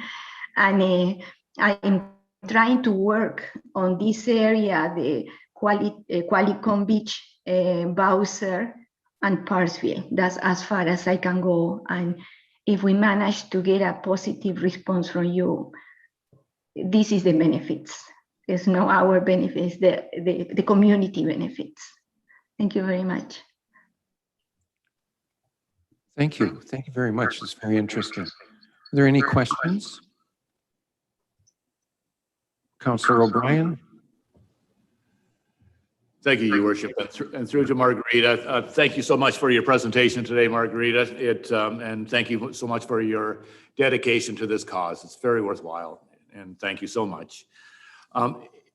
And I'm trying to work on this area, the Qualicon Beach, Bowser, and Parksville. That's as far as I can go. And if we manage to get a positive response from you, this is the benefits. It's not our benefits, the community benefits. Thank you very much. Thank you. Thank you very much. It's very interesting. Are there any questions? Councillor O'Brien? Thank you, Your Worship, and through to Margarita. Thank you so much for your presentation today, Margarita. And thank you so much for your dedication to this cause. It's very worthwhile, and thank you so much.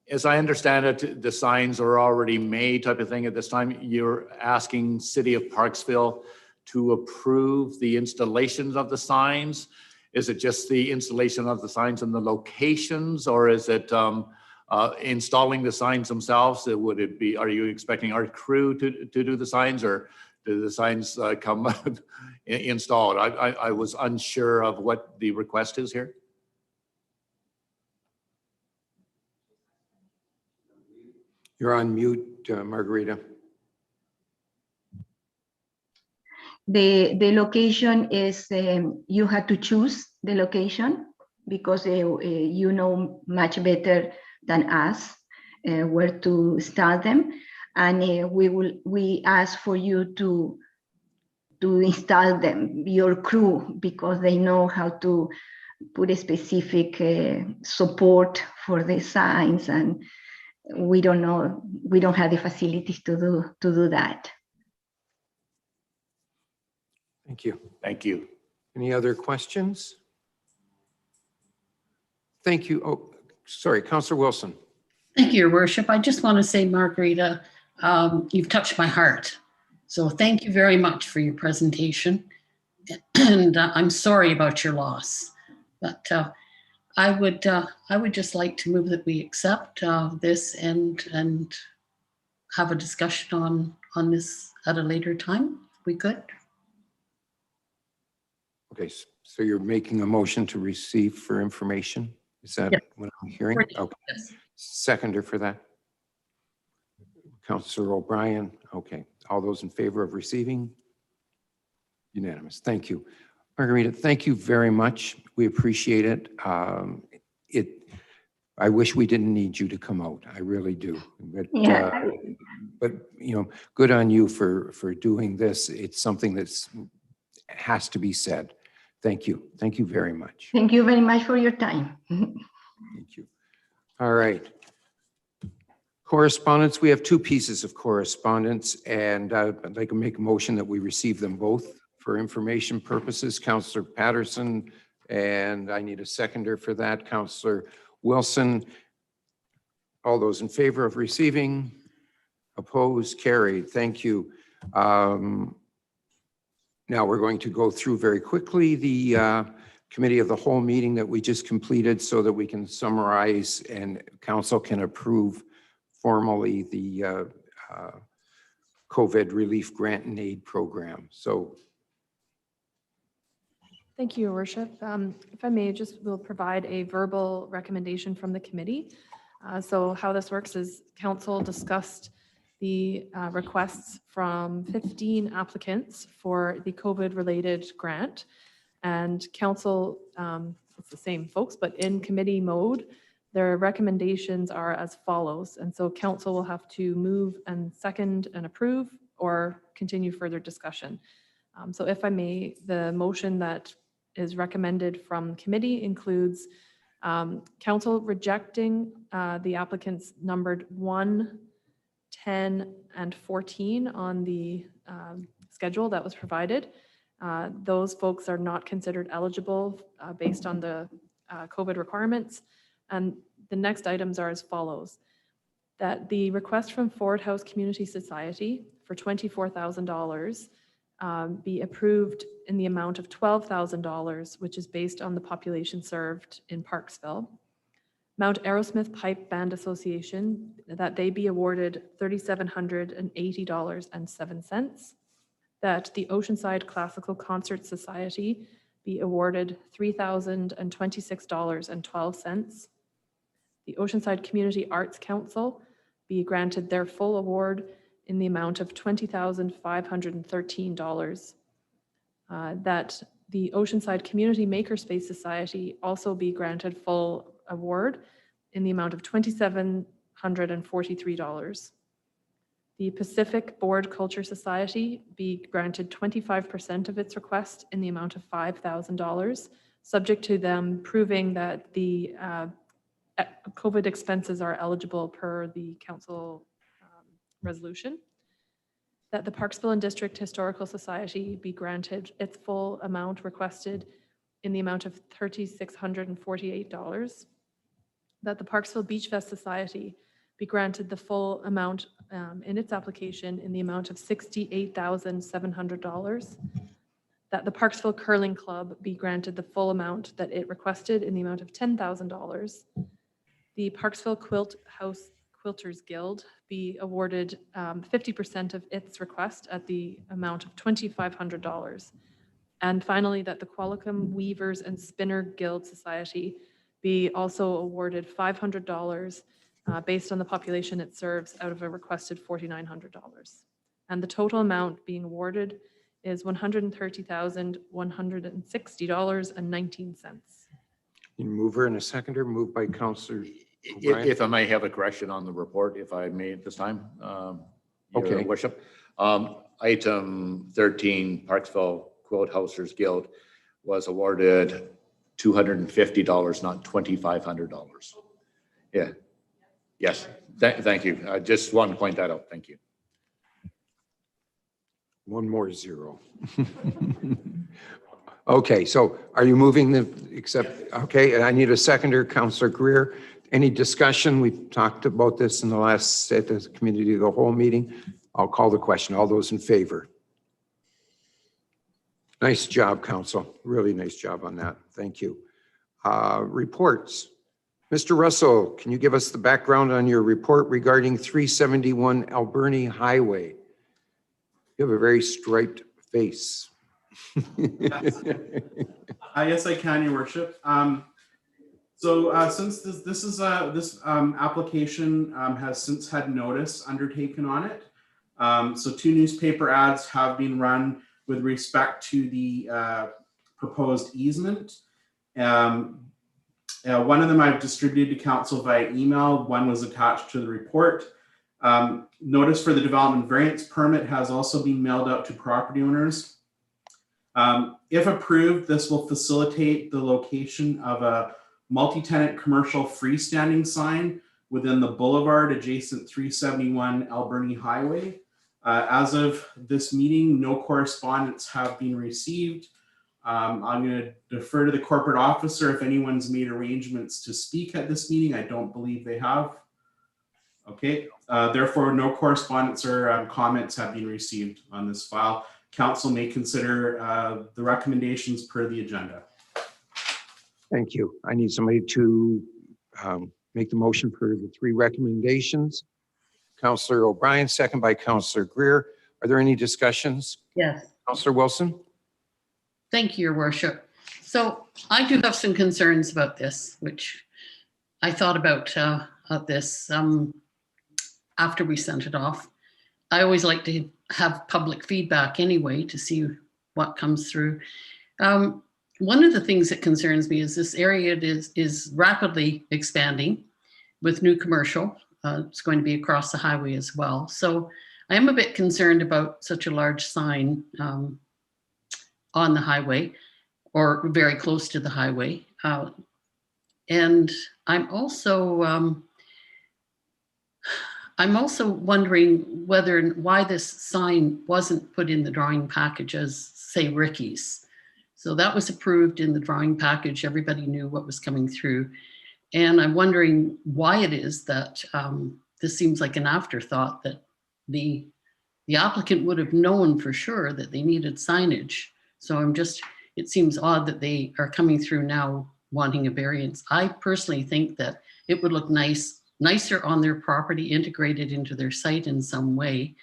As I understand it, the signs are already made type of thing at this time. You're asking City of Parksville to approve the installations of the signs. Is it just the installation of the signs and the locations, or is it installing the signs themselves? Would it be, are you expecting our crew to do the signs, or do the signs come installed? I was unsure of what the request is here. You're on mute, Margarita. The location is, you have to choose the location because you know much better than us where to start them. And we ask for you to install them, your crew, because they know how to put a specific support for the signs, and we don't know, we don't have the facilities to do that. Thank you. Thank you. Any other questions? Thank you. Oh, sorry, Councillor Wilson. Thank you, Your Worship. I just want to say, Margarita, you've touched my heart. So thank you very much for your presentation. And I'm sorry about your loss. But I would just like to move that we accept this and have a discussion on this at a later time, if we could. Okay, so you're making a motion to receive for information? Is that what I'm hearing? Okay. Yes. Seconder for that? Councillor O'Brien. Okay. All those in favor of receiving? Unanimous. Thank you. Margarita, thank you very much. We appreciate it. I wish we didn't need you to come out. I really do. But, Yeah. but you know, good on you for doing this. It's something that's has to be said. Thank you. Thank you very much. Thank you very much for your time. Thank you. All right. Correspondence. We have two pieces of correspondence, and I'd like to make a motion that we receive them both for information purposes. Councillor Patterson, and I need a seconder for that. Councillor Wilson. All those in favor of receiving? Opposed? Carried. Thank you. Now we're going to go through very quickly the committee of the whole meeting that we just completed so that we can summarize and council can approve formally the COVID relief grant and aid program. So. Thank you, Your Worship. If I may, we'll provide a verbal recommendation from the committee. So how this works is council discussed the requests from 15 applicants for the COVID-related grant. And council, it's the same folks, but in committee mode, their recommendations are as follows. And so council will have to move and second and approve or continue further discussion. So if I may, the motion that is recommended from committee includes council rejecting the applicants numbered 1, 10, and 14 on the schedule that was provided. Those folks are not considered eligible based on the COVID requirements. And the next items are as follows. That the request from Ford House Community Society for $24,000 be approved in the amount of $12,000, which is based on the population served in Parksville. Mount Arrowsmith Pipe Band Association, that they be awarded $3,780.07. That the Oceanside Classical Concert Society be awarded $3,026.12. The Oceanside Community Arts Council be granted their full award in the amount of $20,513. That the Oceanside Community Makerspace Society also be granted full award in the amount of $2,743. The Pacific Board Culture Society be granted 25% of its request in the amount of $5,000, subject to them proving that the COVID expenses are eligible per the council resolution. That the Parksville and District Historical Society be granted its full amount requested in the amount of $3,648. That the Parksville Beach Fest Society be granted the full amount in its application in the amount of $68,700. That the Parksville Curling Club be granted the full amount that it requested in the amount of $10,000. The Parksville Quilters Guild be awarded 50% of its request at the amount of $2,500. And finally, that the Qualicum Weavers and Spinner Guild Society be also awarded $500 based on the population it serves out of a requested $4,900. And the total amount being awarded is $130,160.19. Mover and a seconder, moved by Councillor O'Brien. If I may have a correction on the report, if I may at this time, Your Okay. Worship. Item 13, Parksville Quilt Houses Guild was awarded $250, not $2,500. Yeah. Yes. Thank you. I just wanted to point that out. Thank you. One more zero. Okay, so are you moving okay, and I need a seconder, Councillor Greer. Any discussion? We've talked about this in the last at the committee of the whole meeting. I'll call the question. All those in favor? Nice job, Council. Really nice job on that. Thank you. Reports. Mr. Russell, can you give us the background on your report regarding 371 Alberni Highway? You have a very striped face. Yes, I can, Your Worship. Since this application has since had notice undertaken on it, so 2 newspaper ads have been run with respect to the proposed easement. One of them I've distributed to council via email. One was attached to the report. Notice for the development variance permit has also been mailed out to property owners. If approved, this will facilitate the location of a multi-tenant commercial freestanding sign within the boulevard adjacent 371 Alberni Highway. As of this meeting, no correspondence have been received. I'm going to defer to the corporate officer if anyone's made arrangements to speak at this meeting. I don't believe they have. Okay, therefore, no correspondence or comments have been received on this file. Council may consider the recommendations per the agenda. Thank you. I need somebody to make the motion for the 3 recommendations. Councillor O'Brien, second by Councillor Greer. Are there any discussions? Yes. Councillor Wilson? Thank you, Your Worship. So I do have some concerns about this, which I thought about this after we sent it off. I always like to have public feedback anyway to see what comes through. One of the things that concerns me is this area is rapidly expanding with new commercial. It's going to be across the highway as well. So I am a bit concerned about such a large sign on the highway or very close to the highway. And I'm also wondering why this sign wasn't put in the drawing package as, say, Ricky's. So that was approved in the drawing package. Everybody knew what was coming through. And I'm wondering why it is that this seems like an afterthought, that the applicant would have known for sure that they needed signage. So it seems odd that they are coming through now wanting a variance. I personally think that it would look nicer on their property, integrated into their site in some way.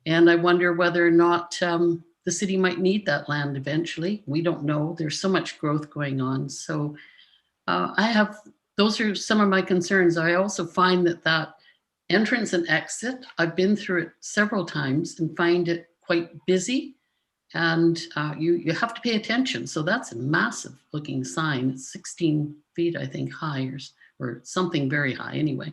And I wonder whether or not the city might need that land eventually. We don't know. There's so much growth going on. So those are some of my concerns. I also find that entrance and exit, I've been through it several times and find it quite busy. And you have to pay attention. So that's a massive looking sign. It's 16 feet, I think, high or something very high anyway.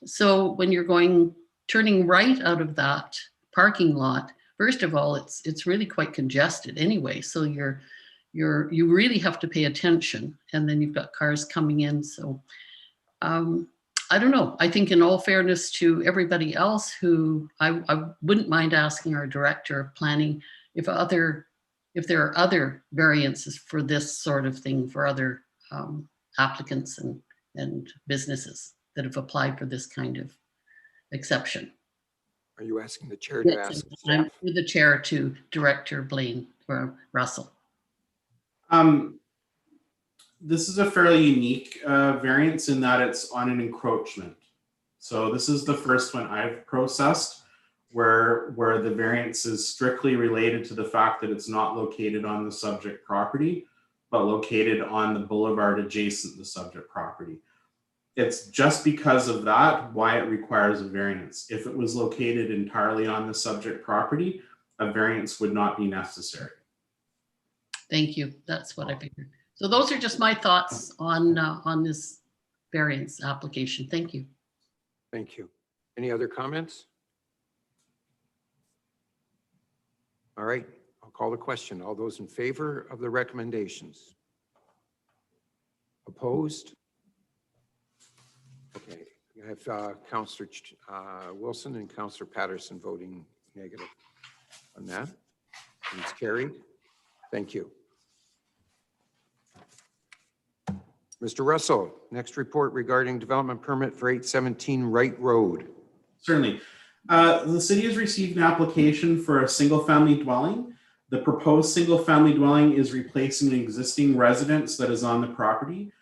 So when you're turning right out of that parking lot, first of all, it's really quite congested anyway. So you really have to pay attention. And then you've got cars coming in. So I don't know. I think in all fairness to everybody else who I wouldn't mind asking our director of planning if there are other variances for this sort of thing for other applicants and businesses that have applied for this kind of exception. Are you asking the chair to Yes, ask I'm staff? through the chair to Director Blaine or Russell. This is a fairly unique variance in that it's on an encroachment. So this is the first one I've processed where the variance is strictly related to the fact that it's not located on the subject property, but located on the boulevard adjacent to the subject property. It's just because of that why it requires a variance. If it was located entirely on the subject property, a variance would not be necessary. Thank you. That's what I figured. So those are just my thoughts on this variance application. Thank you. Thank you. Any other comments? All right, I'll call the question. All those in favor of the recommendations? Opposed? Okay, I have Councillor Wilson and Councillor Patterson voting negative on that. It's carried. Thank you. Mr. Russell, next report regarding development permit for 817 Wright Road. Certainly. The city has received an application for a single-family dwelling. The proposed single-family dwelling is replacing an existing residence that is on the property.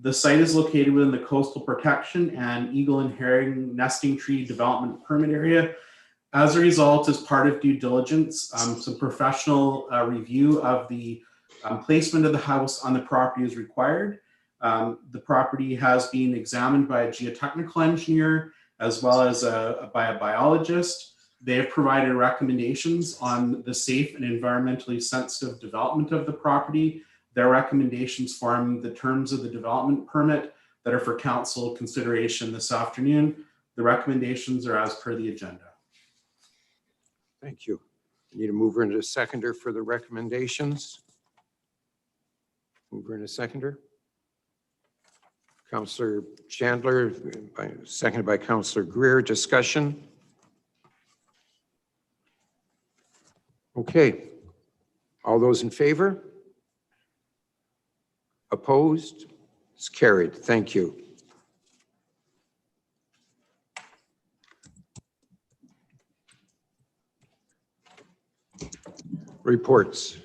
The site is located within the coastal protection and eagle and herring nesting tree development permit area. As a result, as part of due diligence, some professional review of the placement of the house on the property is required. The property has been examined by a geotechnical engineer as well as by a biologist. They have provided recommendations on the safe and environmentally sensitive development of the property. Their recommendations form the terms of the development permit that are for council consideration this afternoon. The recommendations are as per the agenda. Thank you. I need a mover and a seconder for the recommendations. Mover and a seconder. Councillor Chandler, seconded by Councillor Greer. Discussion? Okay. All those in favor? Opposed? It's carried. Thank you. Reports.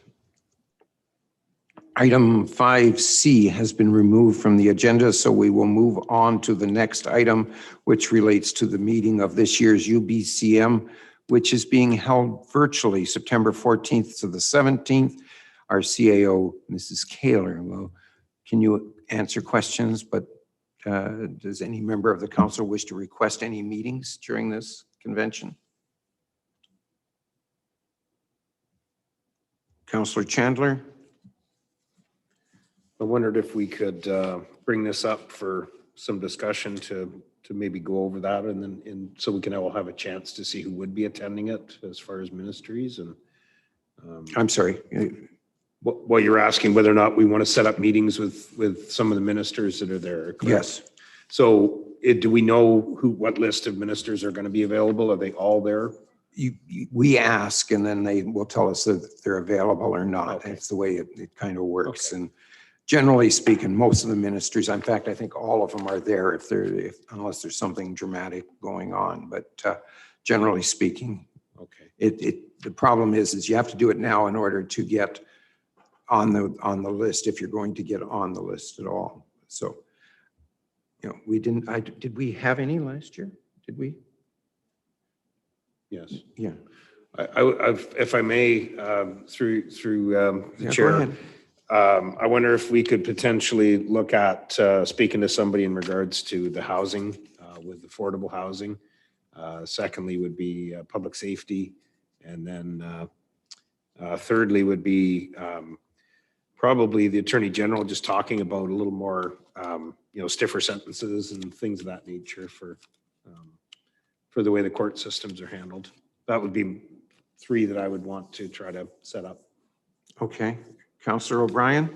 Item 5C has been removed from the agenda, so we will move on to the next item, which relates to the meeting of this year's UBCM, which is being held virtually September 14th to the 17th. Our CAO, Mrs. Kaler, will can you answer questions, but does any member of the council wish to request any meetings during this convention? Councillor Chandler? I wondered if we could bring this up for some discussion to maybe go over that and then so we can all have a chance to see who would be attending it as far as ministries and I'm sorry. What you're asking whether or not we want to set up meetings with some of the ministers that are there. Correct? Yes. So do we know what list of ministers are going to be available? Are they all there? We ask and then they will tell us if they're available or not. Okay. That's the way it kind of works. Okay. And generally speaking, most of the ministries, in fact, I think all of them are there unless there's something dramatic going on. But generally speaking, okay. The problem is you have to do it now in order to get on the list, if you're going to get on the list at all. So, did we have any last year? Did we? Yes. Yeah. If I may, through the Yeah, chair, go ahead. I wonder if we could potentially look at speaking to somebody in regards to the housing with affordable housing. Secondly would be public safety. And then thirdly would be probably the Attorney General just talking about a little more, stiffer sentences and things of that nature for the way the court systems are handled. That would be three that I would want to try to set up. Okay. Councillor O'Brien?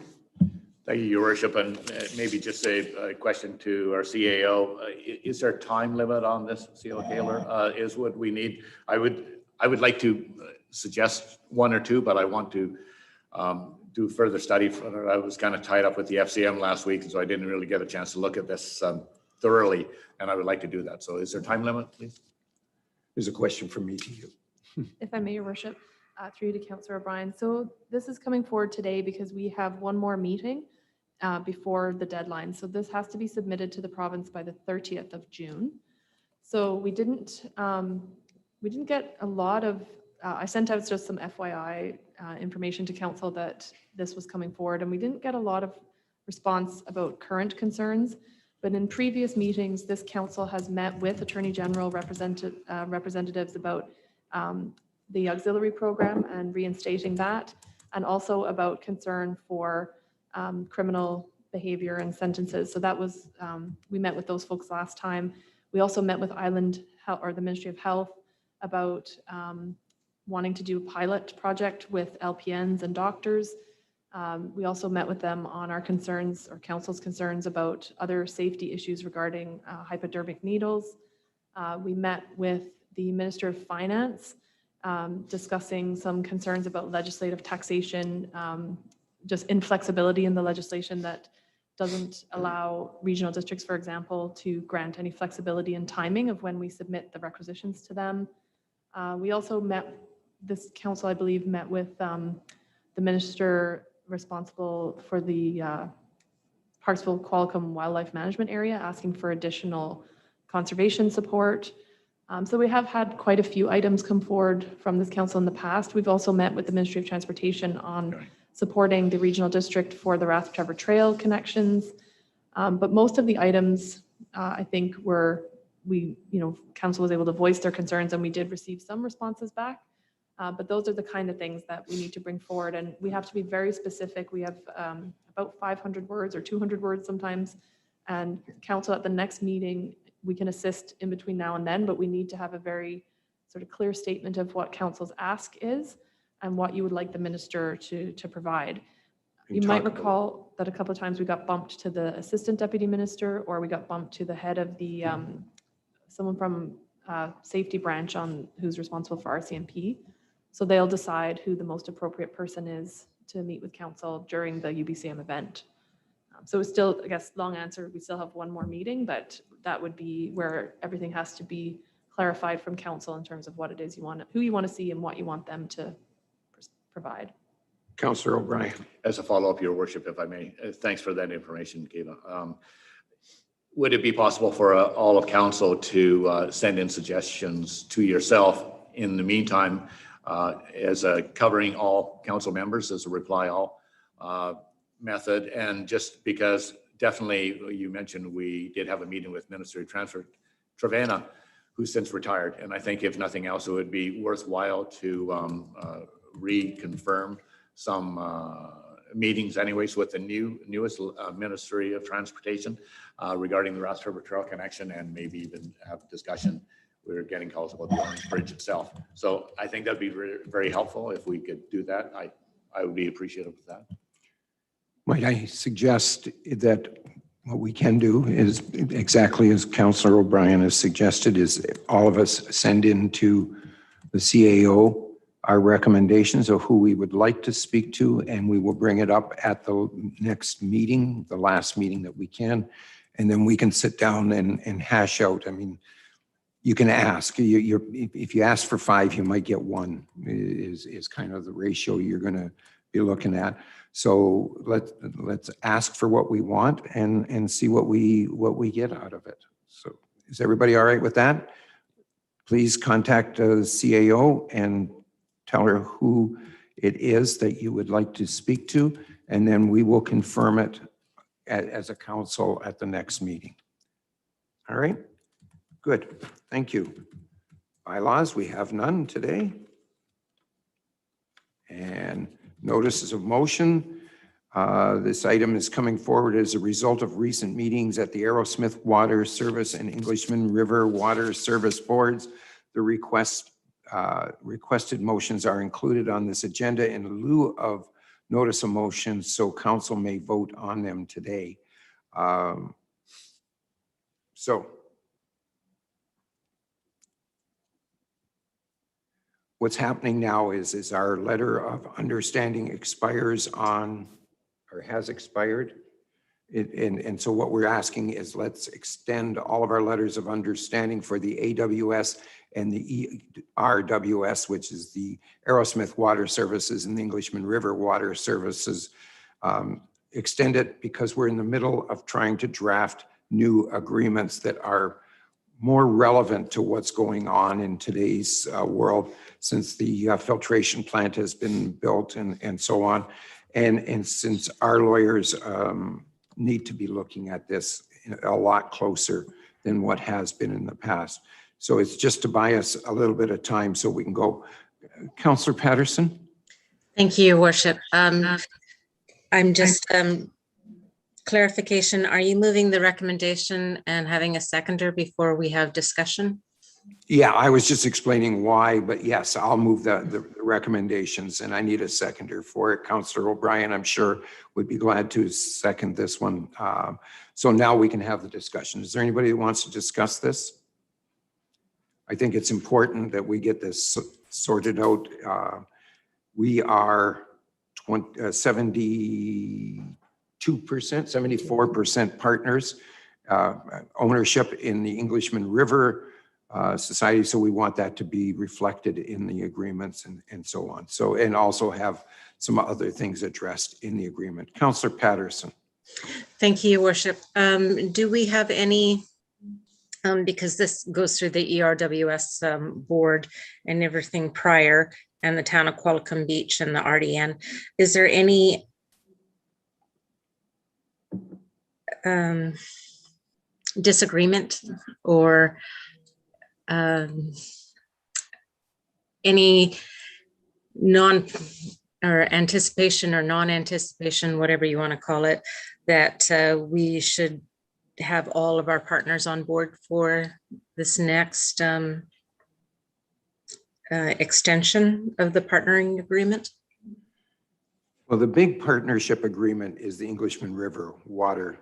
Thank you, Your Worship, and maybe just a question to our CAO. Is there a time limit on this, CAO Taylor? Is what we need? I would like to suggest 1 or 2, but I want to do further study. I was kind of tied up with the FCM last week, so I didn't really get a chance to look at this thoroughly, and I would like to do that. So is there a time limit, please? There's a question from me to you. If I may, Your Worship, through you to Councillor O'Brien. So this is coming forward today because we have one more meeting before the deadline. So this has to be submitted to the province by the 30th of June. So we didn't get a lot of, I sent out just some FYI information to council that this was coming forward, and we didn't get a lot of response about current concerns. But in previous meetings, this council has met with Attorney General representatives about the auxiliary program and reinstating that, and also about concern for criminal behavior and sentences. So that was, we met with those folks last time. We also met with Island Health, or the Ministry of Health, about wanting to do a pilot project with LPNs and doctors. We also met with them on our concerns, or council's concerns, about other safety issues regarding hypodermic needles. We met with the Minister of Finance, discussing some concerns about legislative taxation, just inflexibility in the legislation that doesn't allow regional districts, for example, to grant any flexibility in timing of when we submit the requisitions to them. We also met, this council, I believe, met with the minister responsible for the Parksville Qualicum Wildlife Management Area, asking for additional conservation support. So we have had quite a few items come forward from this council in the past. We've also met with the Ministry of Transportation on supporting the regional district for the Rathtrevor Trail connections. But most of the items, I think, council was able to voice their concerns, and we did receive some responses back. But those are the kind of things that we need to bring forward, and we have to be very specific. We have about 500 words or 200 words sometimes, and council at the next meeting, we can assist in between now and then, but we need to have a very sort of clear statement of what council's ask is and what you would like the minister to provide. You might recall that a couple of times we got bumped to the assistant deputy minister, or we got bumped to the head of the someone from safety branch who's responsible for RCMP. So they'll decide who the most appropriate person is to meet with council during the UBCM event. So it's still, I guess, long answer, we still have one more meeting, but that would be where everything has to be clarified from council in terms of what it is you want, who you want to see, and what you want them to provide. Councillor O'Brien. As a follow-up, Your Worship, if I may, thanks for that information, Kiva. Would it be possible for all of council to send in suggestions to yourself in the meantime, as a covering all council members, as a reply all method? And just because definitely you mentioned we did have a meeting with Minister of Transport, Trevena, who's since retired. And I think if nothing else, it would be worthwhile to reconfirm some meetings anyways with the newest Ministry of Transportation regarding the Rathtrevor Trail connection, and maybe even have a discussion. We're getting calls about the Orange Bridge itself. So I think that'd be very, very helpful if we could do that. I would be appreciative of that. Might I suggest that what we can do is exactly as Councillor O'Brien has suggested, is all of us send in to the CAO our recommendations of who we would like to speak to, and we will bring it up at the next meeting, the last meeting that we can, and then we can sit down and hash out. I mean, you can ask. If you ask for 5, you might get 1. Is kind of the ratio you're going to be looking at. So let's ask for what we want and see what we get out of it. So is everybody all right with that? Please contact the CAO and tell her who it is that you would like to speak to, and then we will confirm it as a council at the next meeting. All right? Good. Thank you. Bylaws, we have none today. And notices of motion. This item is coming forward as a result of recent meetings at the Arrowsmith Water Service and Englishman River Water Service Boards. The requested motions are included on this agenda in lieu of notice of motion so council may vote on them today. So what's happening now is our letter of understanding expires on, or has expired. And so what we're asking is let's extend all of our letters of understanding for the AWS and the ERWS, which is the Aerosmith Water Services and the Englishman River Water Services. Extend it because we're in the middle of trying to draft new agreements that are more relevant to what's going on in today's world since the filtration plant has been built and so on. And since our lawyers need to be looking at this a lot closer than what has been in the past. So it's just to buy us a little bit of time so we can go. Councillor Patterson? Thank you, Your Worship. I'm just, clarification, are you moving the recommendation and having a seconder before we have discussion? Yeah, I was just explaining why, but yes, I'll move the recommendations and I need a seconder for it. Councillor O'Brien, I'm sure, would be glad to second this one. So now we can have the discussion. Is there anybody that wants to discuss this? I think it's important that we get this sorted out. We are 72%, 74% partners, ownership in the Englishman River Society. So we want that to be reflected in the agreements and so on. So, and also have some other things addressed in the agreement. Councillor Patterson. Thank you, Your Worship. Do we have any, because this goes through the ERWS board and everything prior, and the town of Qualicum Beach and the RDN, is there any disagreement or any anticipation or non-anticipation, whatever you want to call it, that we should have all of our partners on board for this next extension of the partnering agreement? Well, the big partnership agreement is the Englishman River Water.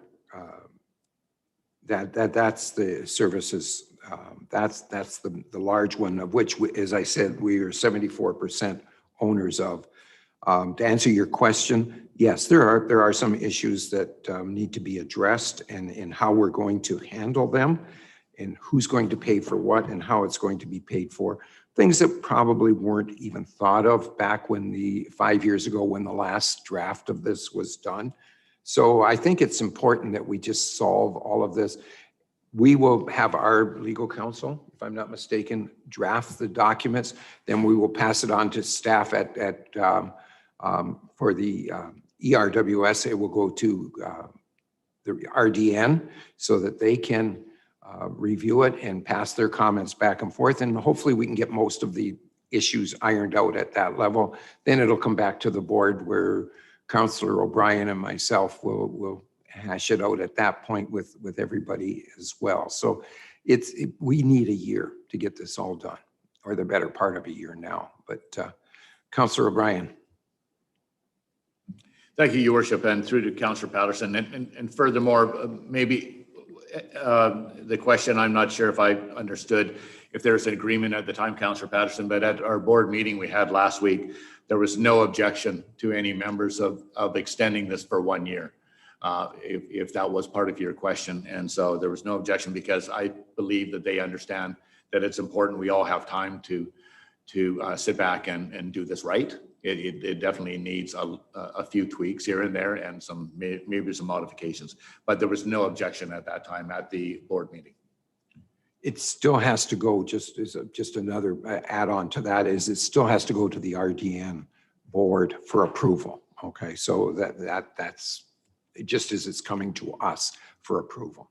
That's the services. That's the large one, of which, as I said, we are 74% owners of. To answer your question, yes, there are some issues that need to be addressed and how we're going to handle them and who's going to pay for what and how it's going to be paid for. Things that probably weren't even thought of back when 5 years ago when the last draft of this was done. So I think it's important that we just solve all of this. We will have our legal counsel, if I'm not mistaken, draft the documents. Then we will pass it on to staff for the ERWS. It will go to the RDN so that they can review it and pass their comments back and forth. And hopefully we can get most of the issues ironed out at that level. Then it'll come back to the board where Councillor O'Brien and myself will hash it out at that point with everybody as well. So we need a year to get this all done, or the better part of a year now. But Councillor O'Brien. Thank you, Your Worship, and through to Councillor Patterson. And furthermore, maybe the question, I'm not sure if I understood if there's an agreement at the time, Councillor Patterson, but at our board meeting we had last week, there was no objection to any members of extending this for 1 year, if that was part of your question. And so there was no objection because I believe that they understand that it's important we all have time to sit back and do this right. It definitely needs a few tweaks here and there and maybe some modifications, but there was no objection at that time at the board meeting. It still has to go, just another add-on to that is it still has to go to the RDN board for approval. Okay, so that's just as it's coming to us for approval.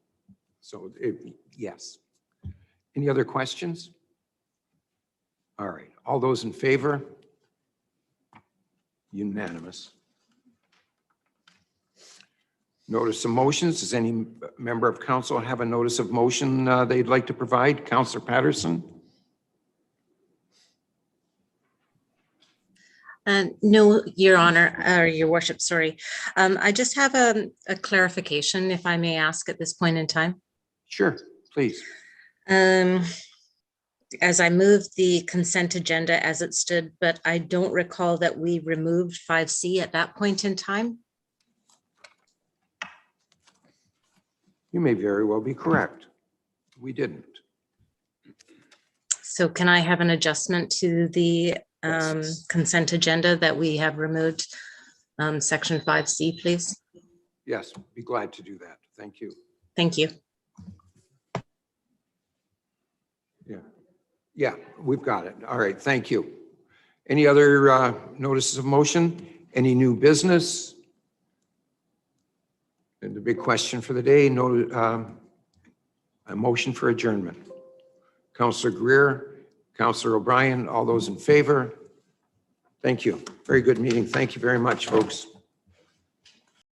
So yes. Any other questions? All right, all those in favor? Unanimous. Notice of motions. Does any member of council have a notice of motion they'd like to provide? Councillor Patterson? No, Your Honor, or Your Worship, sorry. I just have a clarification, if I may ask at this point in time. Sure, please. As I moved the consent agenda as it stood, but I don't recall that we removed 5C at that point in time. You may very well be correct. We didn't. So can I have an adjustment to the Yes. consent agenda that we have removed section 5C, please? Yes, be glad to do that. Thank you. Thank you. Yeah, we've got it. All right, thank you. Any other notices of motion? Any new business? And the big question for the day, a motion for adjournment. Councillor Greer, Councillor O'Brien, all those in favor? Thank you. Very good meeting. Thank you very much, folks.